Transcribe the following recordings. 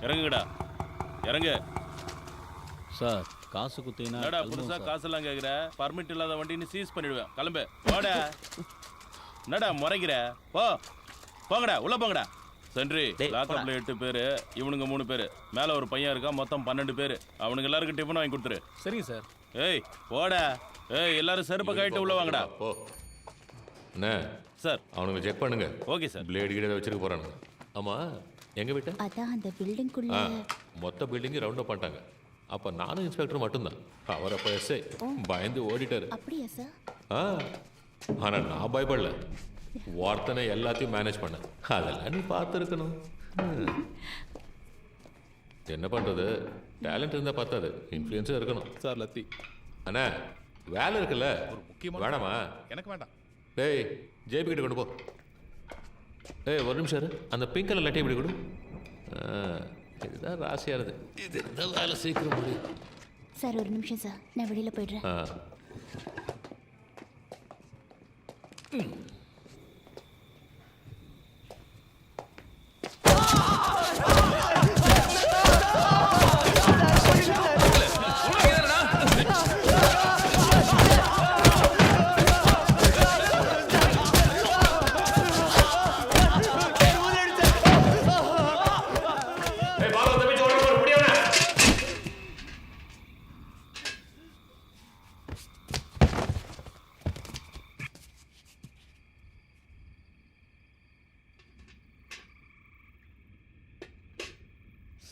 இறங்குங்கடா, இறங்கு. சார் காசு குத்தீங்கன்னா என்னடா புதுசா காசெல்லாம் கேட்குற? பர்மிட் இல்லாத வண்டின்னு சீஸ் பண்ணிடுவேன். கிளம்பு போடா. என்னடா முறைக்கிற? போங்கடா, உள்ள போங்கடா. சென்ட்ரி லாக்கப்ல 8 பேரு, இவனுங்க 3 பேரு, மேல ஒரு பையன் இருக்கா, மொத்தம் 12 பேரு. அவனுக்கு எல்லாருக்கும் டிஃபன் வாங்கி கொடுத்துரு. சரிங்க சார். ஏய் போடா. ஏய் எல்லாரும் செருப்பை கழட்டி உள்ள வாங்கடா. போ அண்ணே. சார் அவனுங்க செக் பண்ணுங்க. Okay sir. பிளேடு கீழே வச்சிருக்க போறானுங்க. ஆமா எங்க வீட்டு? அதான் அந்த பில்டிங்குள்ள மொத்த பில்டிங் ரவுண்ட் அப் பண்ணிட்டாங்க. அப்ப நானும் இன்ஸ்பெக்டர் மட்டும்தான். அவர் அப்ப எஸ்ஐ பயந்து ஓடிட்டாரு. அப்படியா சார்? ஆனா நான் பயப்படல. வார்த்தனை எல்லாத்தையும் மேனேஜ் பண்ண. அதெல்லாம் நீ பார்த்துருக்கணும். என்ன பண்றது, டேலண்ட் இருந்தா பார்த்தாது, இன்ஃப்ளூயன்ஸும் இருக்கணும். சார் லத்தி அண்ணா வேலை இருக்குல்ல, ஒரு முக்கியமான வேணாமா? எனக்கு வேண்டாம். டேய் ஜேபி கிட்ட கொண்டு போ. ஏய் ஒரு நிமிஷம் இரு. அந்த பிங்க் கலர் லட்டி இப்படி கொடு. இதுதான் ராசியா இருக்கு. இது இருந்தால் வேலை சீக்கிரம் முடியும். சார் ஒரு நிமிஷம் சார், நான் வெளியில போயிடுறேன்.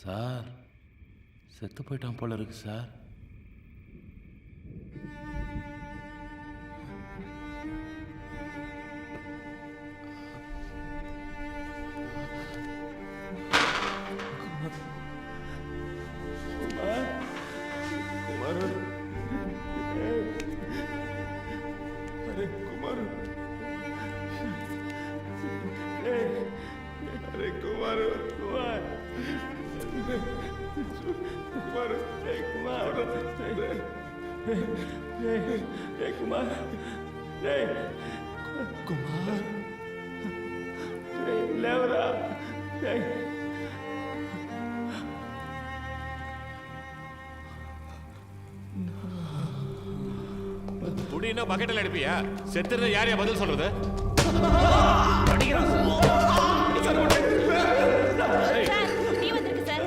சார் செத்து போயிட்டான் போல இருக்கு சார். குடினா பக்கெட்டில் அடிப்பியா? செத்துறத யாரையா பதில் சொல்றது? நீ வந்திருக்கு சார்.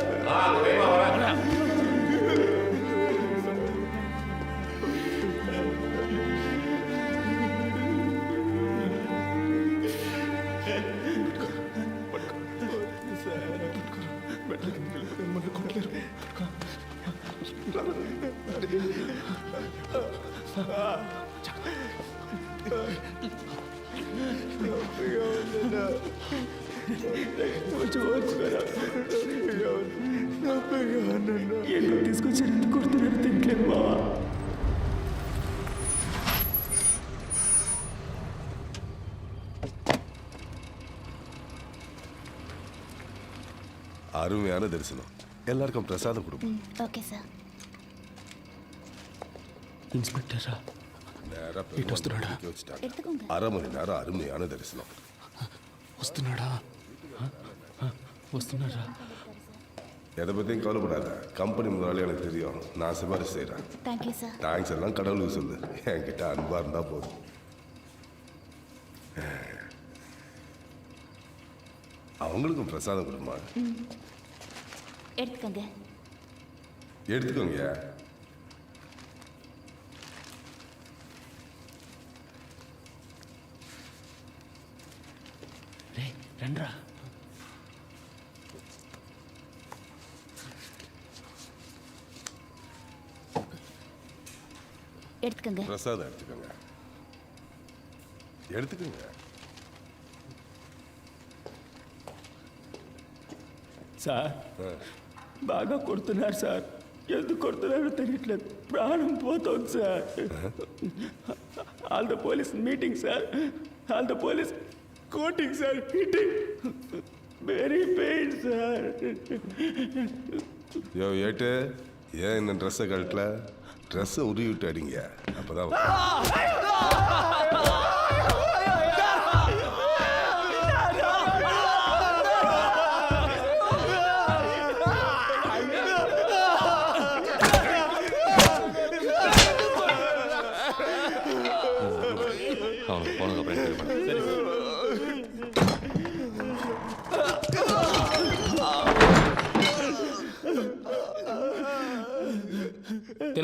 తీసుకొచ్చి ఎందుకు కొడుతున్నారు తింటలేదు బావా. அருமையான தரிசனம். எல்லாருக்கும் பிரசாதம் கொடுப்போம். Okay sir. இன்ஸ்பெக்டரா ఇటు వస్తున్నాడా? எடுத்துக்கோங்க. 1/2 மணி நேரம் அருமையான தரிசனம். వస్తున్నాడా? వస్తున్నారా? எதை பற்றியும் கவலைப்படாத. கம்பெனி முதலாளி எனக்கு தெரியும். நான் சிபாரிசு செய்கிறேன். Thank you sir. தேங்க்ஸ் எல்லாம் கடவுளுக்கு சொல்லு. என்கிட்ட அன்பாக இருந்தால் போதும். அவங்களுக்கும் பிரசாதம் கொடுமா. எடுத்துக்கோங்க. எடுத்துக்கோங்க. రండ్రా. எடுத்துக்கோங்க. பிரசாதம் எடுத்துக்கோங்க. எடுத்துக்கோங்க. సార్ బాగా కొడుతున్నారు సార్. ఎందుకు కొడుతున్నారో తెలియట్లేదు. ప్రాణం పోతుంది sir. All the police meeting sir. All the police coating sir. hitting. Very pain sir. யோ ஏட்டு, ஏன் இந்த ட்ரெஸ்ஸை கழட்டல? ட்ரெஸ்ஸை உருவி விட்டு அடிங்க. அப்போதான்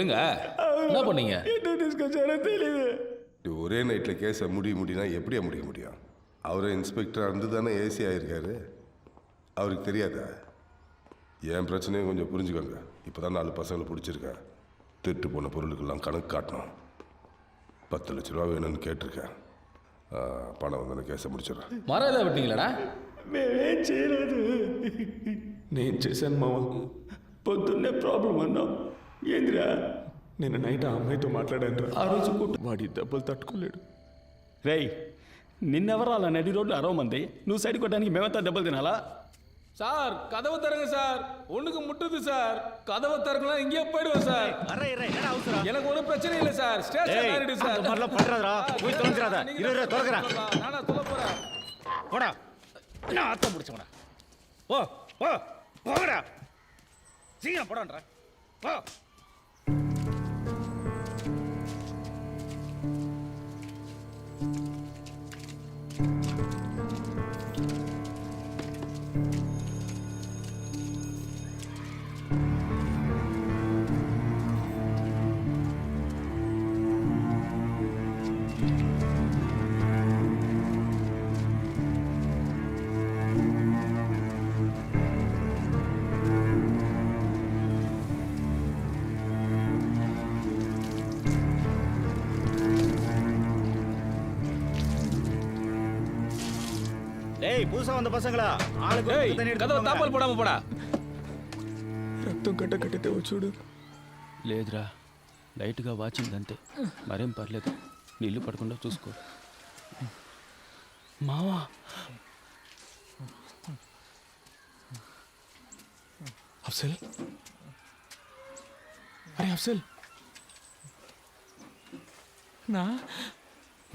என்னங்க என்ன பண்ணீங்க? என்ன டிஸ்கஸ் ஆன தெரியுது. ஒரே நைட்டில் கேஸை முடினா எப்படியா முடிய முடியும்? அவரே இன்ஸ்பெக்டராக இருந்து தானே ஏசி ஆகிருக்காரு. அவருக்கு தெரியாதா? என் பிரச்சனையும் கொஞ்சம் புரிஞ்சுக்கோங்க. இப்போ தான் 4 பசங்களை பிடிச்சிருக்கேன். திருட்டு போன பொருளுக்கெல்லாம் கணக்கு காட்டணும். 10 லட்ச ரூபா வேணும்னு கேட்டிருக்கேன். பணம் வந்து கேஸை முடிச்சிடறேன். మరో ఏదో పెట్టింగలడా? మేమేం చేయలేదు. నేను చేశాను మామ. పొద్దున్నే ప్రాబ్లం అన్నాం. ఏందిరా? నేను నైట్ ఆ అమ్మాయితో మాట్లాడాను. ఆ రోజు వాడి దెబ్బలు తట్టుకోలేడు. రేయ్, నిన్నెవరు అలా నడి రోడ్లు అరవమంది? నువ్వు సైడ్ కొట్టడానికి మేమంతా దెబ్బలు తినాలా? சார் கதவை தரங்க சார். ஒண்ணுக்கு முட்டுது சார். கதவை தரக்கலாம் இங்கே போயிடுவோம் சார். எனக்கு ஒரு பிரச்சனை இல்லை சார். ஸ்டேஷன் ஆயிடு சார். மாதிரிலாம் பண்றதா போய் தொலைஞ்சிராத. இரு தொலைக்கிறேன். நானா சொல்ல போறேன். போடா. நான் ஆத்த முடிச்சவனா. ஓ ஓ போங்கடா. சீக்கிரம் போடான்றா. போ. டேய் புதுசா வந்த பசங்களா ஆளுக்கு ஏய் தண்ணி எடுத்து கதவை தாப்பால் போடாம போடா. రక్తం కట్టితే చూడు. లేదురా, లైట్గా వాచిందంతే. మరేం పర్లేదు. నీళ్ళు పడకుండా చూసుకో. మావా, అఫ్సల్, అరే అఫ్సల్,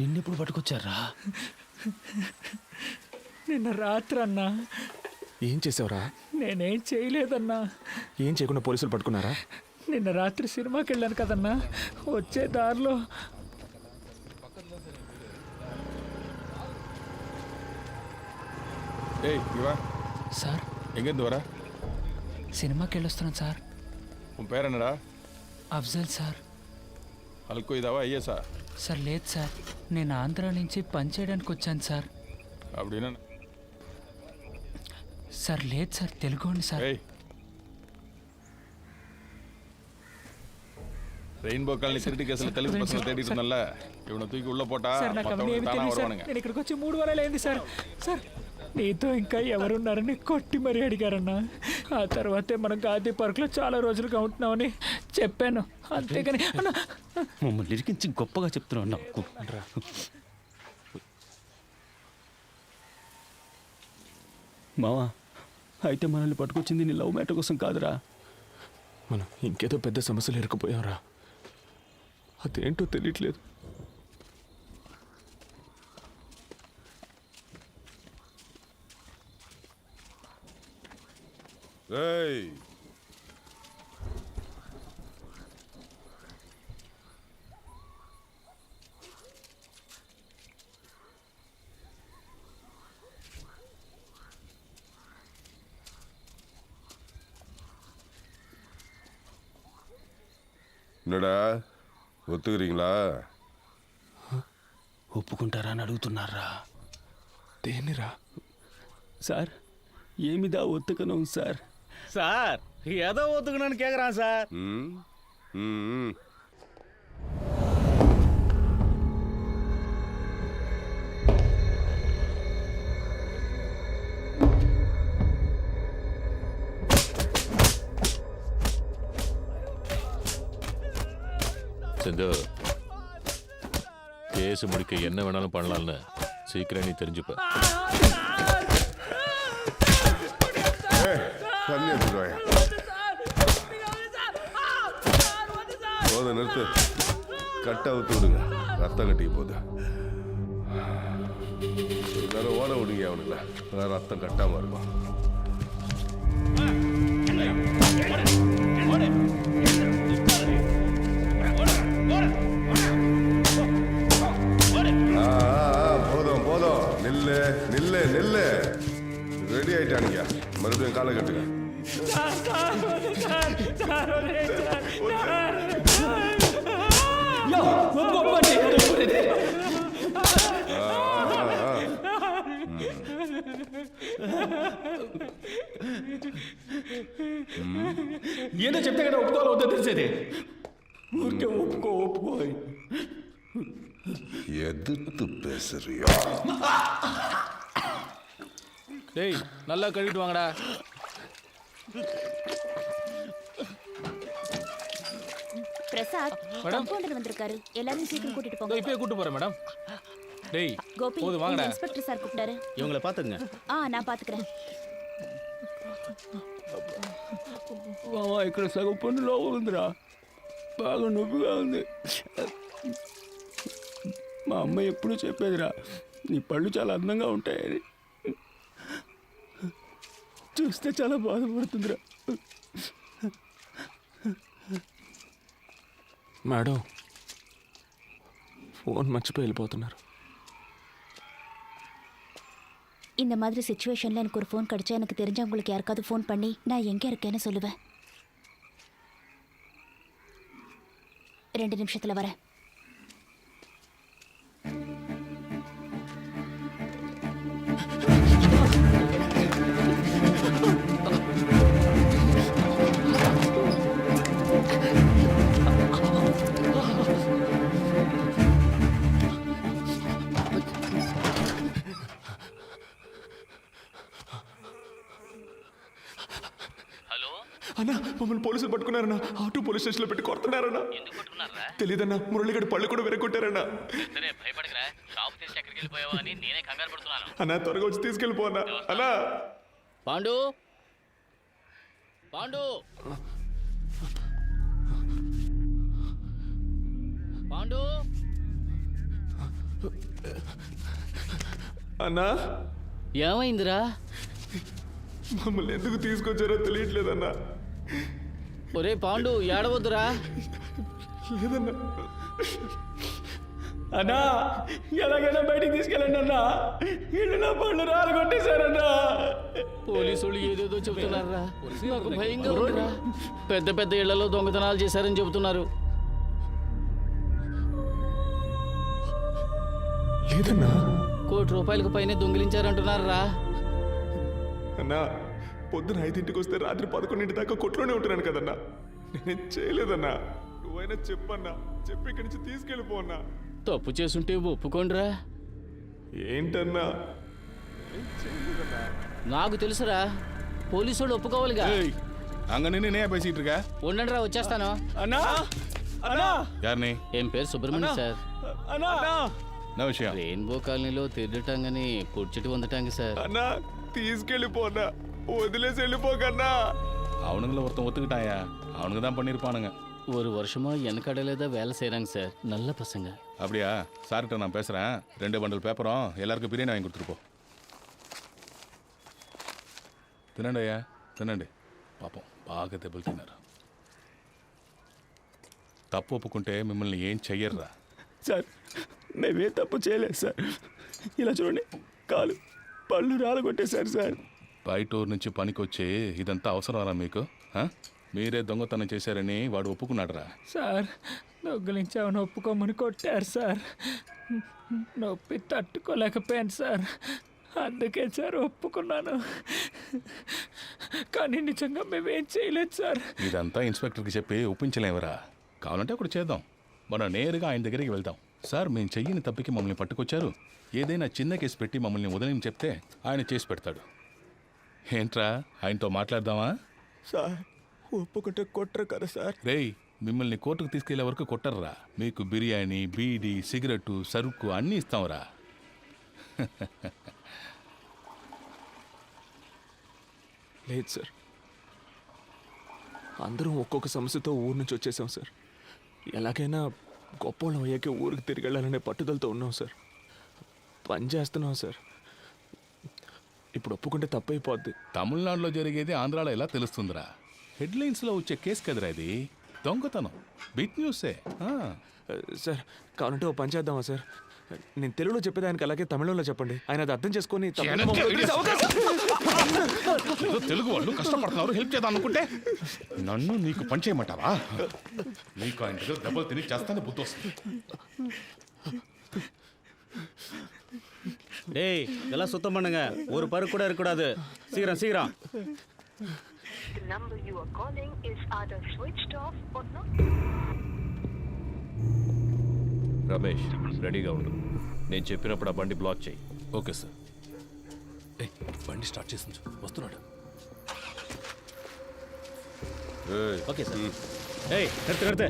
నిన్నెప్పుడు పట్టుకొచ్చారా? నిన్న రాత్రి అన్నా. ఏం చేసావురా? నేనేం చేయలేదన్నా. ఏం చేయకుండా పోలీసులు పట్టుకున్నారా? నిన్న రాత్రి సినిమాకి వెళ్ళాను కదన్నా, వచ్చే దారిలో ஏய் இவா సార్ எங்கேருந்து வர? సినిమాకి వెళ్ళొస్తున్నాను సార్. உன் பேர் என்னடா? అఫ్జల్ సార్. అల్కో ఇదావా ఐఎస్ఆ? సార్ లేదు సార్, నేను ఆంధ్ర నుంచి పని చేయడానికి వచ్చాను సార్. அப்படின்னா సార్ లేదు సార్, తెలుగోండి సార్. ஏய் ரெயின்போ காலனி திருட்டு கேஸில் தெலுங்கு பசங்க தேடிட்டு இருந்தல, இவனை தூக்கி உள்ள போட்டா సార్ నాకు అవన్నీ ఏమి மற்றவங்க தானா తెలియదు సార్. வருவானுங்க. నేను ఇక్కడికి వచ్చి 3 వారాలు అయింది సార్. సార్ నీతో ఇంకా ఎవరున్నారని కొట్టి మరీ అడిగారన్నా. ఆ తర్వాతే మనం గాంధీ పార్క్లో చాలా రోజులుగా ఉంటున్నామని చెప్పాను. అంతేగాని అన్నా మమ్మల్ని ఇరికించి గొప్పగా చెప్తున్నావు నాకు. మావా, అయితే మనల్ని పట్టుకొచ్చింది నీ లవ్ మ్యాటర్ కోసం కాదురా. మనం ఇంకేదో పెద్ద సమస్యలు ఇరుక్కుపోయావురా. అదేంటో తెలియట్లేదు. ఏయ్, என்னடா ஒத்துக்கிறீங்களா? ఒప్పుకుంటారా అని అడుగుతున్నారా? దేనిరా? సార్ ఏమిదా ఒత్తుకనం సార్? சார் ஏதோ ஒத்துக்கணும்னு கேக்குறான் சார். ம் ம் செந்து கேஸ் முடிக்க என்ன வேணாலும் பண்ணலாம்னு சீக்கிரம் நீ தெரிஞ்சுப்ப. தண்ணி எடுத்துருவாயா? போதும், நிறுத்து. கட்டை அவுத்து விடுங்க, ரத்தம் கட்டிக்க போகுது. எல்லாரும் ஓட விடுங்க அவனுங்கள, அதான் ரத்தம் கட்டாம இருக்கும். போதும் போதும், நில்லு நில்லு நில்லு. ரெடி ஆயிட்டானுங்க, மறுபடியும் காலை கட்டுங்க. ఏదో చెప్తే కదా ఒప్పుకోవాలి వద్దో తెలిసేది ఊరికే ఒప్పుకో எதிர்த்து பேசுறியா? டேய் நல்லா கழுவிட்டு வாங்கடா. பிரசாத் கம்பவுண்டர் வந்திருக்காரு. எல்லாரும் சீக்கிரம் கூட்டிட்டு போங்க. இப்பயே கூட்டி போறேன் மேடம். டேய் கோபி போது வாங்கடா. இன்ஸ்பெக்டர் சார் கூப்பிட்டாரு. இவங்கள பாத்துங்க. நான் பாத்துக்கிறேன். మామ ఇక్కడ సగం పన్ను లోపల ఉందిరా, బాగా నొప్పిగా ఉంది. మా అమ్మ ఎప్పుడూ చెప్పేదిరా, నీ పళ్ళు చాలా అందంగా ఉంటాయని. చూస్తే చాలా బాధపడుతుందిరా. మేడం ఫోన్ మర్చిపోయి వెళ్ళిపోతున్నారు. இந்த மாதிரி சிச்சுவேஷன்ல எனக்கு ஒரு ஃபோன் கிடைச்சா எனக்கு தெரிஞ்சவங்களுக்கு யாருக்காவது ஃபோன் பண்ணி நான் எங்க இருக்கேன்னு சொல்லுவேன். 2 நிமிஷத்துல வரேன். అన్నా మమ్మల్ని పోలీసులు పట్టుకున్నారన్నా. ఆటో పోలీస్ స్టేషన్లో పెట్టి కొడుతున్నారన్నా. తెలీదన్నా, మురళిగడ పళ్ళు కూడా వెరగొట్టారన్నా. అన్నా త్వరగా వచ్చి తీసుకెళ్ళిపోన్నా. అన్నా పాండు పాండు పాండు అన్నా ఏమైందిరా? మమ్మల్ని ఎందుకు తీసుకొచ్చారో తెలియట్లేదన్నా. ఒరే పాండు ఏడవద్దురా. లేదన్నా. అన్నా ఎలాగైనా బయటికి తీసుకెళ్ళండి అన్నా, ఇళ్ళలో పళ్ళు రాళ్ళు కొట్టేశారన్నా. పోలీసులు ఏదేదో చెబుతున్నారా, నాకు భయంగా ఉందిరా. పెద్ద పెద్ద ఇళ్లలో దొంగతనాలు చేశారని చెబుతున్నారు. లేదన్నా. ₹1 కోటి పైనే దొంగిలించారంటున్నారా? అన్నా పొద్దున 5ంటికి వస్తే రాత్రి 11 దాకా కొట్లోనే ఉంటున్నాను కదన్నా. నేనేం చేయలేదన్నా. నువ్వైనా చెప్పన్నా, చెప్పి ఇక్కడి నుంచి తీసుకెళ్ళిపోన్నా. తప్పు చేసుంటే ఒప్పుకోండిరా. ఏంటన్నా? నాకు తెలుసురా, పోలీసులు ఒప్పుకోవాలిగా. அங்க நின்று பேசிட்டு இருக்க? ఉండండిరా, వచ్చేస్తాను. అన్నా అన్నా யாருனே? ఏం పేరు సుబ్రహ్మణ్యం సార్. అన్నా என்ன விஷயம்? రెయిన్బో కాలనీలో తిరగటాంగని కుర్చీటి వందటాంగి సార్. అన్నా తీసుకెళ్ళిపోన్నా, వదిలేసి వెళ్ళిపోకన్నా. அவனுங்கள ஒருத்தன் ஒத்துக்கிட்டாயா? அவனுங்க தான் பண்ணியிருப்பானுங்க. ஒரு வருஷமா எனக்கடையில தான் வேலை செய்கிறாங்க சார். நல்ல பசங்க. அப்படியா? சார்கிட்ட நான் பேசுகிறேன். 2 பண்டல் பேப்பரும் எல்லாருக்கும் பிரியாணி வாங்கி கொடுத்துட்டு போ. తినండి అయ్యా, తినండి. పాపం బాగా దెబ్బలు తిన్నారు. తప్పు ఒప్పుకుంటే మిమ్మల్ని ఏం చెయ్యర్రా. సార్ మేమే తప్పు చేయలేదు సార్. ఇలా చూడండి, కాలు పళ్ళు రాళ్ళు కొట్టేశారు సార్. బయట ఊరు నుంచి పనికొచ్చి ఇదంతా అవసరమరా మీకు? మీరే దొంగతనం చేశారని వాడు ఒప్పుకున్నాడురా. సార్ దొంగిలించామని ఒప్పుకోమని కొట్టారు సార్. నొప్పి తట్టుకోలేకపోయాను సార్, అందుకే సార్ ఒప్పుకున్నాను. కానీ నిజంగా మేమేం చేయలేదు సార్. ఇదంతా ఇన్స్పెక్టర్కి చెప్పి ఒప్పించలేమురా. కావాలంటే అక్కడ చేద్దాం. మనం నేరుగా ఆయన దగ్గరికి వెళ్దాం. సార్ మేము చెయ్యని తప్పికి మమ్మల్ని పట్టుకొచ్చారు, ఏదైనా చిన్న కేసు పెట్టి మమ్మల్ని వదిలేని చెప్తే ఆయన చేసి పెడతాడు. ఏంట్రా, ఆయనతో మాట్లాడదామా? సార్ ఒప్పుకుంటే కొట్టరు కదా సార్. రేయ్, మిమ్మల్ని కోర్టుకు తీసుకెళ్లే వరకు కొట్టర్రా. మీకు బిర్యానీ, బీడీ, సిగరెట్టు, సరుకు అన్నీ ఇస్తాంరా. లేదు సార్, అందరం ఒక్కొక్క సమస్యతో ఊరు నుంచి వచ్చేసాం సార్. ఎలాగైనా గొప్పవాళ్ళం అయ్యాకే ఊరికి తిరిగి వెళ్ళాలనే పట్టుదలతో ఉన్నాం సార్. పని చేస్తున్నాం సార్. ఇప్పుడు ఒప్పుకుంటే తప్పైపోద్ది. తమిళనాడులో జరిగేది ఆంధ్రాలో ఎలా తెలుస్తుందిరా? హెడ్లైన్స్లో వచ్చే కేసు కదరా ఇది. దొంగతనం బిగ్ న్యూసే. సార్ కావాలంటే ఓ పని చేద్దామా సార్? నేను తెలుగులో చెప్పేదానికి అలాగే తమిళంలో చెప్పండి. ఆయన అది అర్థం చేసుకొని తమిళంలో వెనక్కి మమ్మల్ని వదిలేసే అవకాశం- ఏదో తెలుగు వాళ్ళు కష్టపడుతున్నారు, హెల్ప్ చేద్దాం అనుకుంటే నన్ను నీకు పని చేయమంటావా? నీకు ఆయన దగ్గర దెబ్బలు తిని చేస్తానే బుద్ధి వస్తుంది. டேய் இதெல்லாம் சுத்தம் பண்ணுங்க, ஒரு பரு கூட இருக்கக்கூடாது. சீக்கிரம் சீக்கிரம். The number you are calling is either switched off or not. Ramesh రెడీగా ఉండు. నేను చెప్పినప్పుడు ఆ బండి బ్లాక్ చేయి. Okay sir. బండి స్టార్ట్ చేసి వస్తున్నాడు. Okay sir. டேய் நிறுத்து நிறுத்து.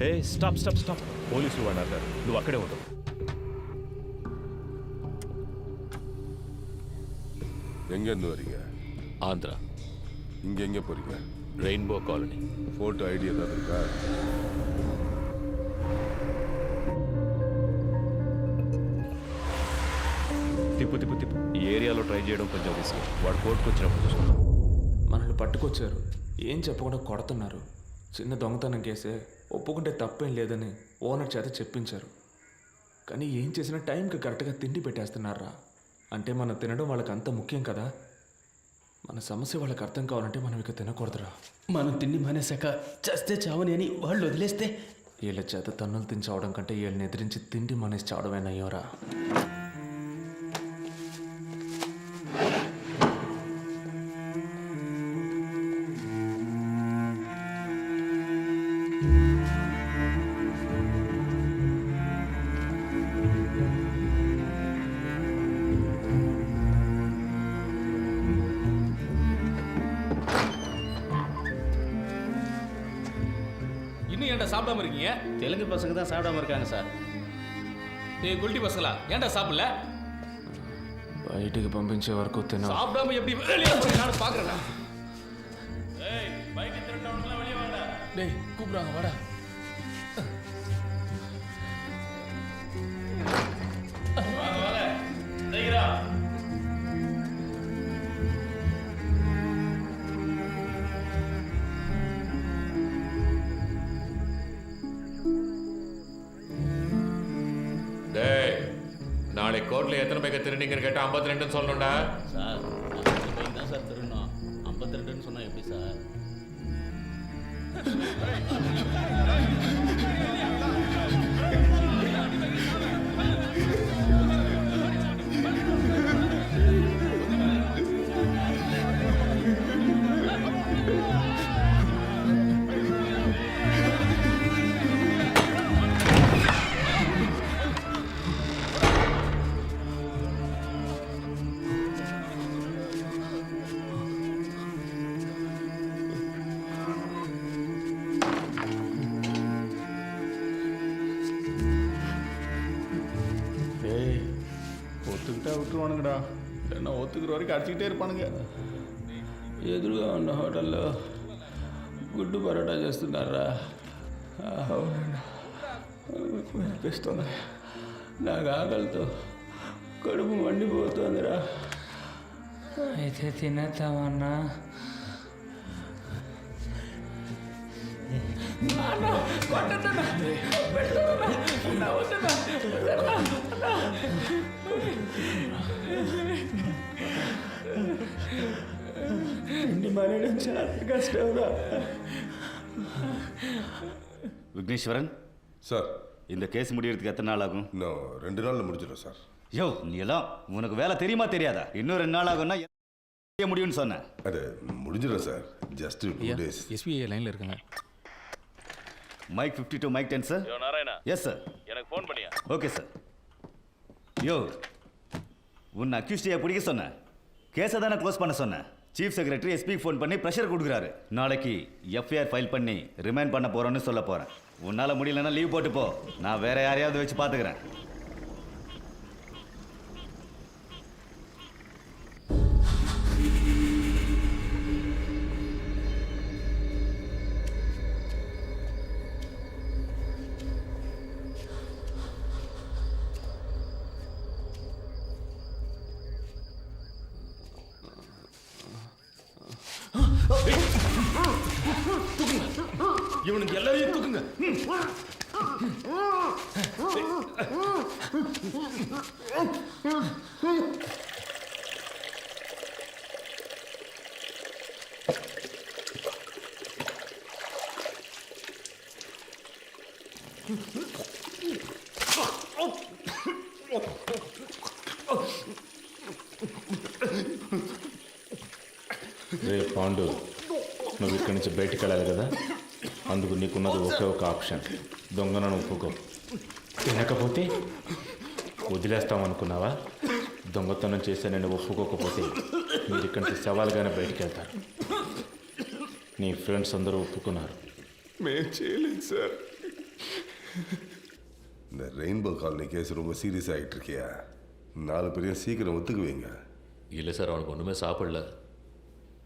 హే స్టాప్ స్టాప్ స్టాప్. పోలీసులు వాడారు, నువ్వు అక్కడే ఉండవు. எங்கேருந்து வரீங்க? ఆంధ్ర இங்கே எங்கே போகிறீங்க? Rainbow colony. ஃபோட்டோ ஐடி ஏதாவது இருக்கா? తిప్పు తిప్పు తిప్పు. ఈ ఏరియాలో ట్రై చేయడం కొంచెం రిస్క్. వాడు కోర్టుకు వచ్చినప్పుడు చూసుకుందాం. మనల్ని పట్టుకొచ్చారు, ఏం చెప్పకుండా కొడుతున్నారు. చిన్న దొంగతనం కేసే, ఒప్పుకుంటే తప్పేం లేదని ఓనర్ చేత చెప్పించారు. కానీ ఏం చేసినా టైంకి కరెక్ట్గా తిండి పెట్టేస్తున్నారా. అంటే మనం తినడం వాళ్ళకి అంత ముఖ్యం కదా. మన సమస్య వాళ్ళకి అర్థం కావాలంటే మనం ఇక తినకూడదురా. మనం తిండి మానేశాక చస్తే చావని అని వాళ్ళు వదిలేస్తే వీళ్ళ చేత తన్నులు తిని చావడం కంటే వీళ్ళని ఎదిరించి తిండి మానేసి చావడమేనయ్యోరా. இன்னும் ஏன்டா சாப்பிடாம இருக்கீங்க? தெலுங்கு பசங்க தான் சாப்பிடாம இருக்காங்க சார். ஏய் குல்டி பசங்களா, ஏன்டா சாப்பிடல? బయటికి పంపించే వరకు తిన. சாப்பிடாம எப்படி வெளியே போறீங்க நான் பாக்குறேன்டா. ஏய் பைக் திருட்டவனுக்குலாம் வெளியே வாடா. டேய் கூப்பிடுறாங்க வாடா. வாங்க வாங்க சீக்கிரம். டேய், நாளை கோர்ட்ல எத்தனை பேக்க திருநீங்கன்னு கேட்டா 52 சொல்லணும்டா. சார் பைக் தான் சார் திருடணும். 52ன்னு சொன்னா எப்படி சார்? டேய் ஒத்துக்கிட்டா விட்டுருவானுங்கடா, இல்லைன்னா ஒத்துக்கிற வரைக்கும் அடிச்சுக்கிட்டே இருப்பானுங்க. ఎదురుగా ఉన్న హోటల్లో గుడ్డు పరోటా చేస్తున్నారా? అనిపిస్తుంది. నాకు ఆకలితో కడుపు మండిపోతుందిరా. అయితే తినేద్దామన్నా. తిండి మానేయడం చాలా కష్టంరా. விக்னேஸ்வரன் சார், இந்த கேஸ் முடியறதுக்கு எத்தனை நாள் ஆகும்? இன்னும் 2 நாளில் முடிஞ்சிடும் சார். யோ நீ எல்லாம் உனக்கு வேலை தெரியுமா தெரியாதா? இன்னும் 2 நாள் ஆகும்னா முடியும்னு சொன்னேன். அது முடிஞ்சிடும் சார். Just 2 days. எஸ்பிஐ லைன்ல இருக்காங்க. Mic 52 mic 10 sir. யோ நாராயணா. Yes sir. எனக்கு ஃபோன் பண்ணியா? Okay sir. யோ உன்னை அக்யூஸ்டியை பிடிக்க சொன்னேன், கேஸை தானே க்ளோஸ் பண்ண சொன்னேன். சீஃப் செக்ரட்டரி எஸ்பிக்கு ஃபோன் பண்ணி ப்ரெஷர் கொடுக்குறாரு. நாளைக்கு எஃப்ஐஆர் ஃபைல் பண்ணி ரிமைண்ட் பண்ண போகிறோன்னு சொல்ல போகிறேன். உன்னால் முடியலன்னா லீவ் போட்டு போ, நான் வேற யாரையாவது வச்சு பார்த்துக்கிறேன். இவனுக்கு எல்லாரையும் தூக்குங்க. రే పాండు, నువ్వు ఇక్కడి నుంచి బయటికి వెళ్ళాలి కదా, అందుకు నీకున్నది ఒకే ఒక ఆప్షన్, దొంగను ఒప్పుకో. తినకపోతే వదిలేస్తామనుకున్నావా? దొంగతనం చేస్తే నేను ఒప్పుకోకపోతే మీరు ఇక్కడి నుంచి సవాల్గానే బయటికి వెళ్తారు. నీ ఫ్రెండ్స్ అందరూ ఒప్పుకున్నారు. మేము చేయలేదు சார். இந்த ரெயின்போ காலனி கேஸ் ரொம்ப சீரியஸ் ஆகிட்டு இருக்கியா? 4 பேரையும் சீக்கிரம் ஒத்துக்குவீங்க. இல்லை சார், அவனுக்கு ஒன்றுமே சாப்பிடல.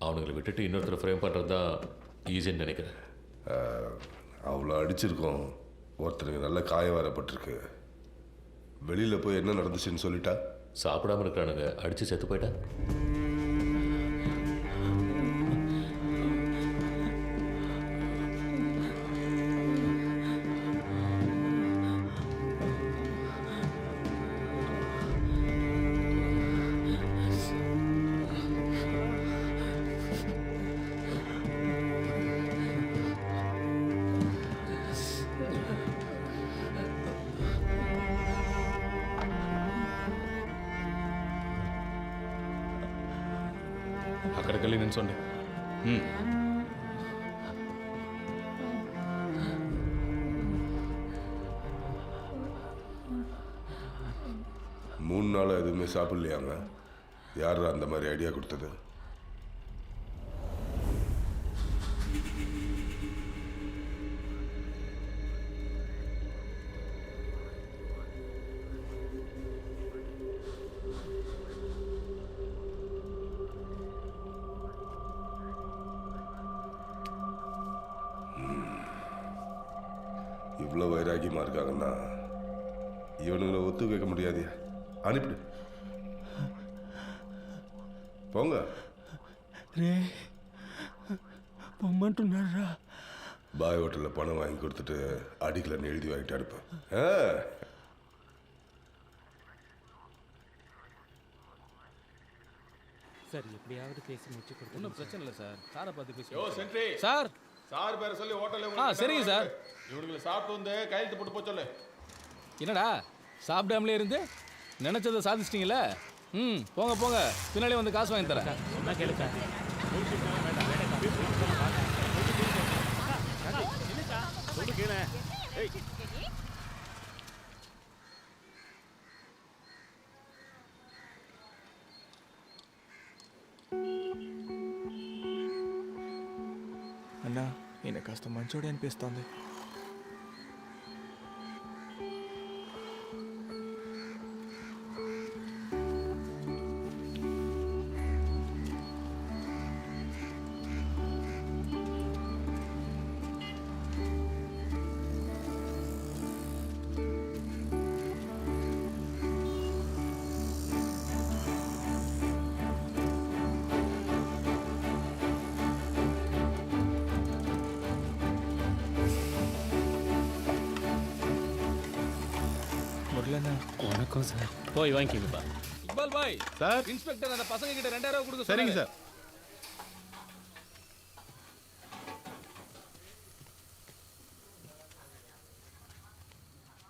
அவனுங்களை விட்டுட்டு இன்னொருத்தர் ஃப்ரேம் பண்ணுறது தான் ஈஸின்னு நினைக்கிறேன். அவ்வளோ அடிச்சிருக்கோம், ஒருத்தருக்கு நல்ல காயம் வரப்பட்டிருக்கு. வெளியில் போய் என்ன நடந்துச்சுன்னு சொல்லிட்டா? சாப்பிடாம இருக்கிறானுங்க, அடித்து செத்து போயிட்டா. అక్కడికి వెళ్ళి నిల్చోండి. 3 நாளாக எதுவுமே சாப்பிடலையாங்க? யார் அந்த மாதிரி ஐடியா கொடுத்தது? இவ்வளோ வைராக்கியமாக இருக்காங்கன்னா இவனுங்களை ஒத்து வைக்க முடியாதியா? அனுப்பிடு, போங்க. రే పొమ్మంటున్నారా? பாய் ஹோட்டலில் பணம் வாங்கி கொடுத்துட்டு அடிக்கலன்னு எழுதி வாங்கிட்டு அனுப்பேன். சார் எப்படியாவது பேசி முடிச்சு கொடுத்து. ஒன்றும் பிரச்சனை இல்லை சார், சாரை பார்த்து பேசி. யோ சென்ட்ரி சார், சார் பேரை சொல்லி ஹோட்டலில். சரிங்க சார். இவனுங்களை சாப்பிட்டு வந்து கையெழுத்து போட்டு போக சொல்லு. என்னடா சாப்பிடாமலே இருந்து நினைச்சதை சாதிச்சிட்டீங்களே? போங்க போங்க, பின்னாலே வந்து காசு வாங்கி தரேன். என்ன கேளு சார். అన్నా, ఈయన కాస్త మంచోడే అనిపిస్తోంది. வணக்கம் சார். போய் வாங்கிக்கப்பா. Iqbal bye sir. இன்ஸ்பெக்டர் அந்த பசங்க கிட்ட 2000 ரூபாய் கொடுக்க. சரிங்க சார்.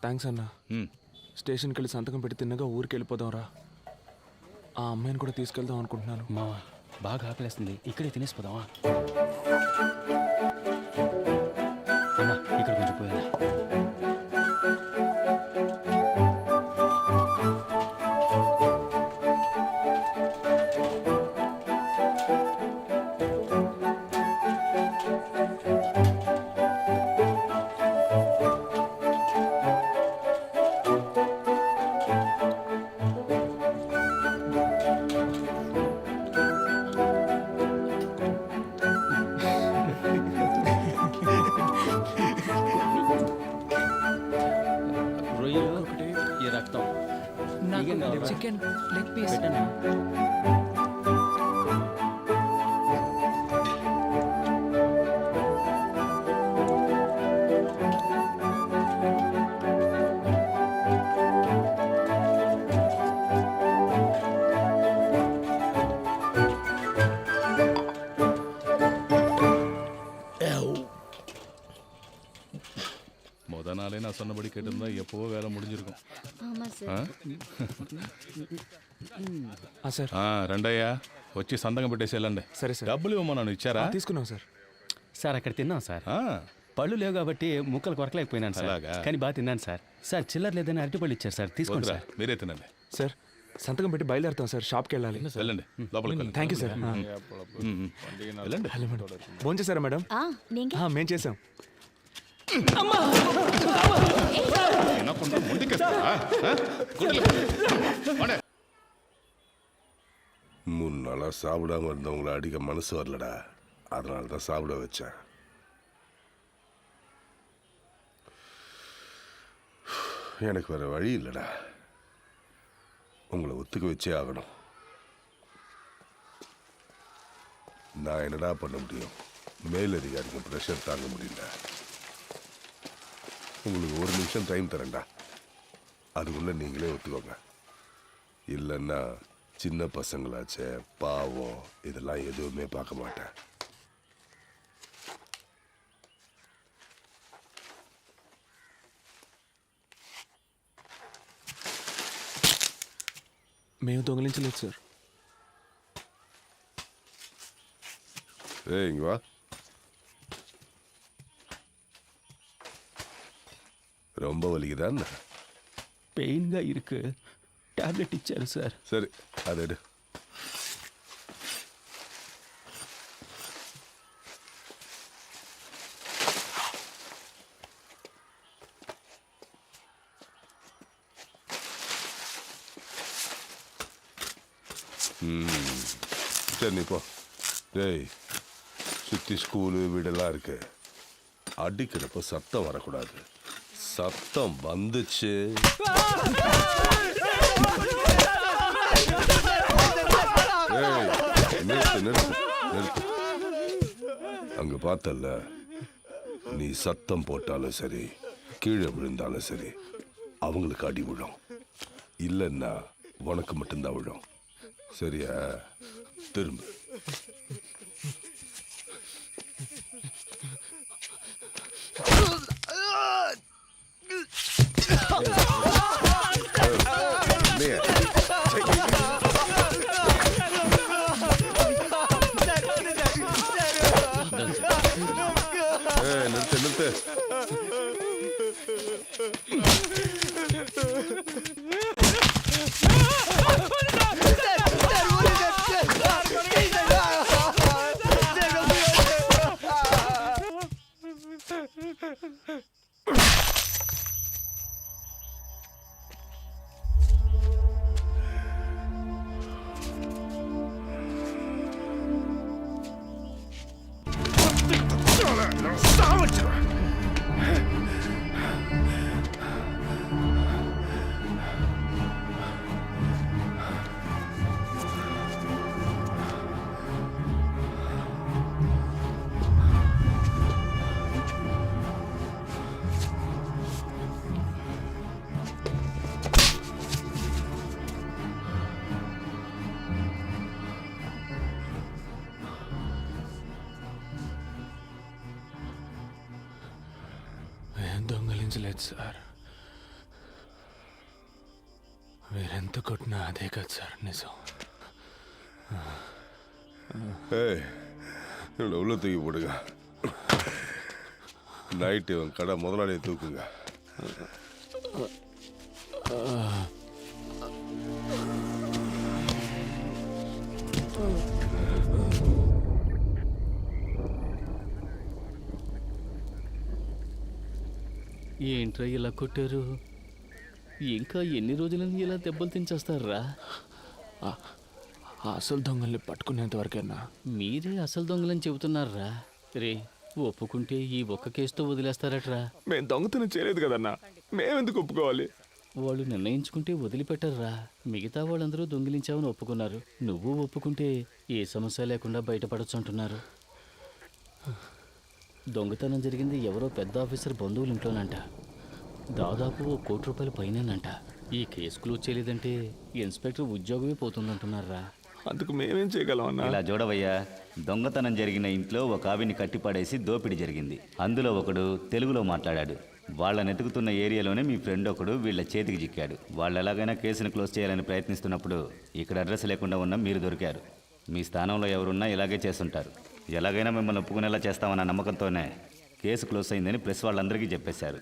థ్యాంక్స్ అన్నా. స్టేషన్కి వెళ్ళి సంతకం పెట్టి తిన్నగా ఊరికి వెళ్ళిపోదాంరా. ఆ అమ్మాయిని కూడా తీసుకెళ్దాం అనుకుంటున్నాను. మా బాగా ఆకలేస్తుంది, ఇక్కడే తినేసిపోదామా? అన్నా ఇక్కడ కొంచెం పోయానా? Chicken leg piece. நான் சொன்னபடி கேட்டிருந்தா எப்போவோ வேலை முடிஞ்சிருக்கும். ஆமா సార్ రండయ్యా వచ్చి సంతకం పెట్టేసి వెళ్ళండి. సరే సార్. డబ్బులు ఇవ్వమన్నాను, ఇచ్చారా? తీసుకున్నాం సార్. సార్ అక్కడ తిన్నాం సార్. పళ్ళు లేవు కాబట్టి ముక్కలు కొరకలేకపోయినాను సార్. కానీ బాగా తిన్నాను సార్. సార్ చిల్లర లేదని అరటిపళ్ళు ఇచ్చారు సార్, తీసుకోండి సార్. మీరే తినండి సార్. సంతకం పెట్టి బయలుదేరుతాం సార్, షాప్కి వెళ్ళాలి. వెళ్ళండి, లోపలికి. Thank you sir. వెళ్ళండి. ఫోన్ చేశారా మేడం? మేం చేసాం. மூணு நாளா சாப்பிடாம இருந்தவங்கள அடிக்க மனசு வரலடா, அதனால தான் சாப்பிட வச்சேன். எனக்கு வேற வழி இல்லைடா, உங்களை ஒத்துக்க வச்சே ஆகணும். நான் என்னடா பண்ண முடியும்? மேலதிகாரிக்கு ப்ரெஷர் தாங்க முடியல. உங்களுக்கு 1 நிமிஷம் டைம் தரேன்டா, அதுக்குள்ள நீங்களே ஒத்துக்கோங்க. இல்லைன்னா சின்ன பசங்களாச்சே, பாவம், இதெல்லாம் எதுவுமே பார்க்க மாட்டேன். మేము దొంగలించలేదు సార్. இங்க வா. ரொம்ப வலிக்குதா? பெயின்గా இருக்கு, టాబ్లెట్ ఇచ్చారు సార్. சரி, அதை எடு. சரி நீ போ. டேய், சுற்றி ஸ்கூலு வீடெல்லாம் இருக்கு, அடிக்கிறப்ப சத்தம் வரக்கூடாது. சத்தம் வந்துச்சு நிறுத்து நிறுத்து நிறுத்து. அங்க பார்த்தல்ல, நீ சத்தம் போட்டாலும் சரி, கீழே விழுந்தாலும் சரி, அவங்களுக்கு அடி விழும். இல்லைன்னா உனக்கு மட்டும்தான் விழும். சரியா? திரும்ப. நிறுத்து நிறுத்து. దొంగలించలేదు సార్. మీరెంత కొట్టినా అదే కదా సార్ నిజం. இவனை உள்ள தூக்கி போடுங்க. நைட்டு இவன் கடை முதலாளியை தூக்குங்க. ఏంట్రా ఇలా కొట్టారు? ఇంకా ఎన్ని రోజులని ఇలా దెబ్బలు తించేస్తారా? అసలు దొంగల్ని పట్టుకునేంత వరకేనా? మీరే అసలు దొంగలని చెబుతున్నారా? రే, ఒప్పుకుంటే ఈ ఒక్క కేసుతో వదిలేస్తారట్రా? మేము దొంగతనం చేయలేదు కదన్నా, మేమెందుకు ఒప్పుకోవాలి? వాళ్ళు నిర్ణయించుకుంటే వదిలిపెట్టర్రా. మిగతా వాళ్ళందరూ దొంగిలించామని ఒప్పుకున్నారు, నువ్వు ఒప్పుకుంటే ఏ సమస్య లేకుండా బయటపడచ్చు అంటున్నారు. దొంగతనం జరిగింది ఎవరో పెద్ద ఆఫీసర్ బంధువుల ఇంట్లోనంట. దాదాపు ₹1 కోటి పైనేనంట. ఈ కేసు క్లోజ్ చేయలేదంటే ఇన్స్పెక్టర్ ఉద్యోగమే పోతుందంటున్నారా. అందుకు మేమేం చేయగలం అన్న? ఇలా చూడవయ్యా, దొంగతనం జరిగిన ఇంట్లో ఒక ఆవిని కట్టిపడేసి దోపిడీ జరిగింది. అందులో ఒకడు తెలుగులో మాట్లాడాడు. వాళ్ళని ఎతుకుతున్న ఏరియాలోనే మీ ఫ్రెండ్ ఒకడు వీళ్ళ చేతికి చిక్కాడు. వాళ్ళు ఎలాగైనా కేసును క్లోజ్ చేయాలని ప్రయత్నిస్తున్నప్పుడు ఇక్కడ అడ్రస్ లేకుండా ఉన్న మీరు దొరికారు. మీ స్థానంలో ఎవరున్నా ఇలాగే చేస్తుంటారు. ఎలాగైనా మిమ్మల్ని ఒప్పుకునేలా చేస్తామన్న నమ్మకంతోనే కేసు క్లోజ్ అయిందని ప్రెస్ వాళ్ళందరికీ చెప్పేశారు.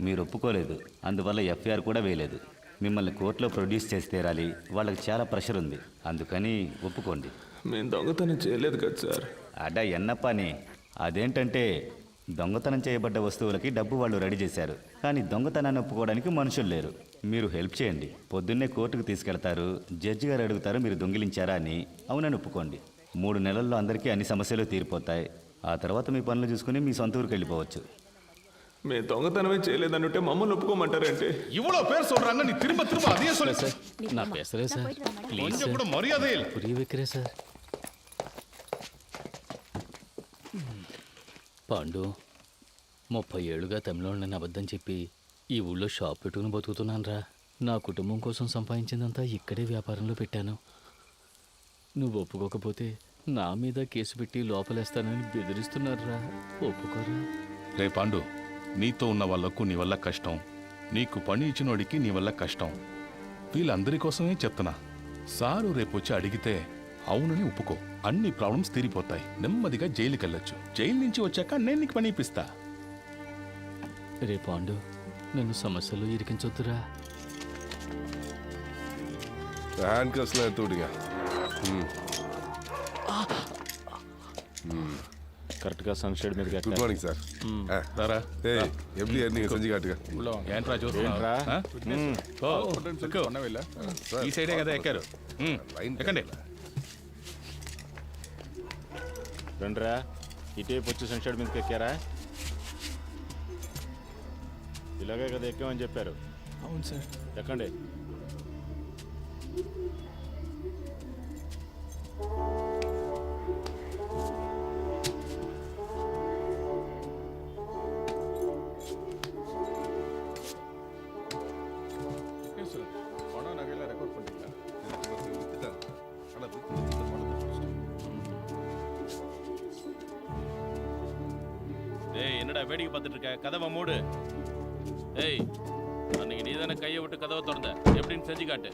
మీరు ఒప్పుకోలేదు, అందువల్ల ఎఫ్ఐఆర్ కూడా వేయలేదు. మిమ్మల్ని కోర్టులో ప్రొడ్యూస్ చేసి తీరాలి. వాళ్ళకి చాలా ప్రెషర్ ఉంది, అందుకని ఒప్పుకోండి. మేము దొంగతనం చేయలేదు కదా సార్. అడా ఎన్నప్పని అదేంటంటే దొంగతనం చేయబడ్డ వస్తువులకి డబ్బు వాళ్ళు రెడీ చేశారు, కానీ దొంగతనాన్ని ఒప్పుకోవడానికి మనుషులు లేరు. మీరు హెల్ప్ చేయండి. పొద్దున్నే కోర్టుకు తీసుకెళ్తారు. జడ్జి గారు అడుగుతారు మీరు దొంగిలించారా అని. అవునని ఒప్పుకోండి. 3 నెలల్లో అందరికీ అన్ని సమస్యలు తీరిపోతాయి. ఆ తర్వాత మీ పనులు చూసుకుని మీ సొంత ఊరికి వెళ్ళిపోవచ్చు. మేము దొంగతనమే చేయలేదనుంటే మమ్మల్ని ఒప్పుకోమంటారంటే இவ்வளோ பேர் சொல்றாங்க நீ திரும்ப திரும்ப அதையே சொல்லு సార్ నా పేసరే సార్ ప్లీజ్ கொஞ்சம் கூட மரியாதை இல்லை పురి విక్రే సార్. పాండు 30 ఏళ్ళుగా తమిళోళ్ళని అబద్ధం చెప్పి ఈ ఊళ్ళో షాప్ పెట్టుకుని బతుకుతున్నాను రా. నా కుటుంబం కోసం సంపాదించిందంతా ఇక్కడే వ్యాపారంలో పెట్టాను. నువ్వు ఒప్పుకోకపోతే నా మీద కేసు పెట్టి లోపలేస్తానని బెదిరిస్తున్నారా. ఒప్పుకోరా. రే పాండు, నీతో ఉన్న వాళ్ళకు నీ వల్ల కష్టం, నీకు పని ఇచ్చినోడికి నీ వల్ల కష్టం. వీళ్ళందరి కోసమే చెప్తున్నా. సారు రేపొచ్చి అడిగితే అవునని ఒప్పుకో. అన్ని ప్రాబ్లమ్స్ తీరిపోతాయి. నెమ్మదిగా జైలుకి వెళ్ళొచ్చు. జైలు నుంచి వచ్చాక నేను నీకు పని ఇప్పిస్తా. రే పాండు, నన్ను సమస్యలో ఇరికించొద్దురా. హ్యాండ్ కస్లో எடுத்து விடுங்க. కరెక్ట్గా సన్షేడ్ మీద గుడ్ మార్నింగ్ సార్. రారా. எப்படி நீங்க செஞ்சு காட்டுங்க. ఏంట్రా చూస్తున్నా? ఈ సైడే కదా ఎక్కారు. ఎక్కండి. రండిరా, ఇటేపు వచ్చి సన్షేడ్ మీదకి ఎక్కారా? ఇలాగే కదా ఎక్కామని చెప్పారు. అవును సార్. ఎక్కండి. ஏய் என்னடா வேடிக்கை பார்த்துட்டு இருக்க? கதவை மூடு. ஏய் அன்னைக்கு நீ தானே கையை விட்டு கதவை திறந்த, எப்படின்னு செஞ்சு காட்டு.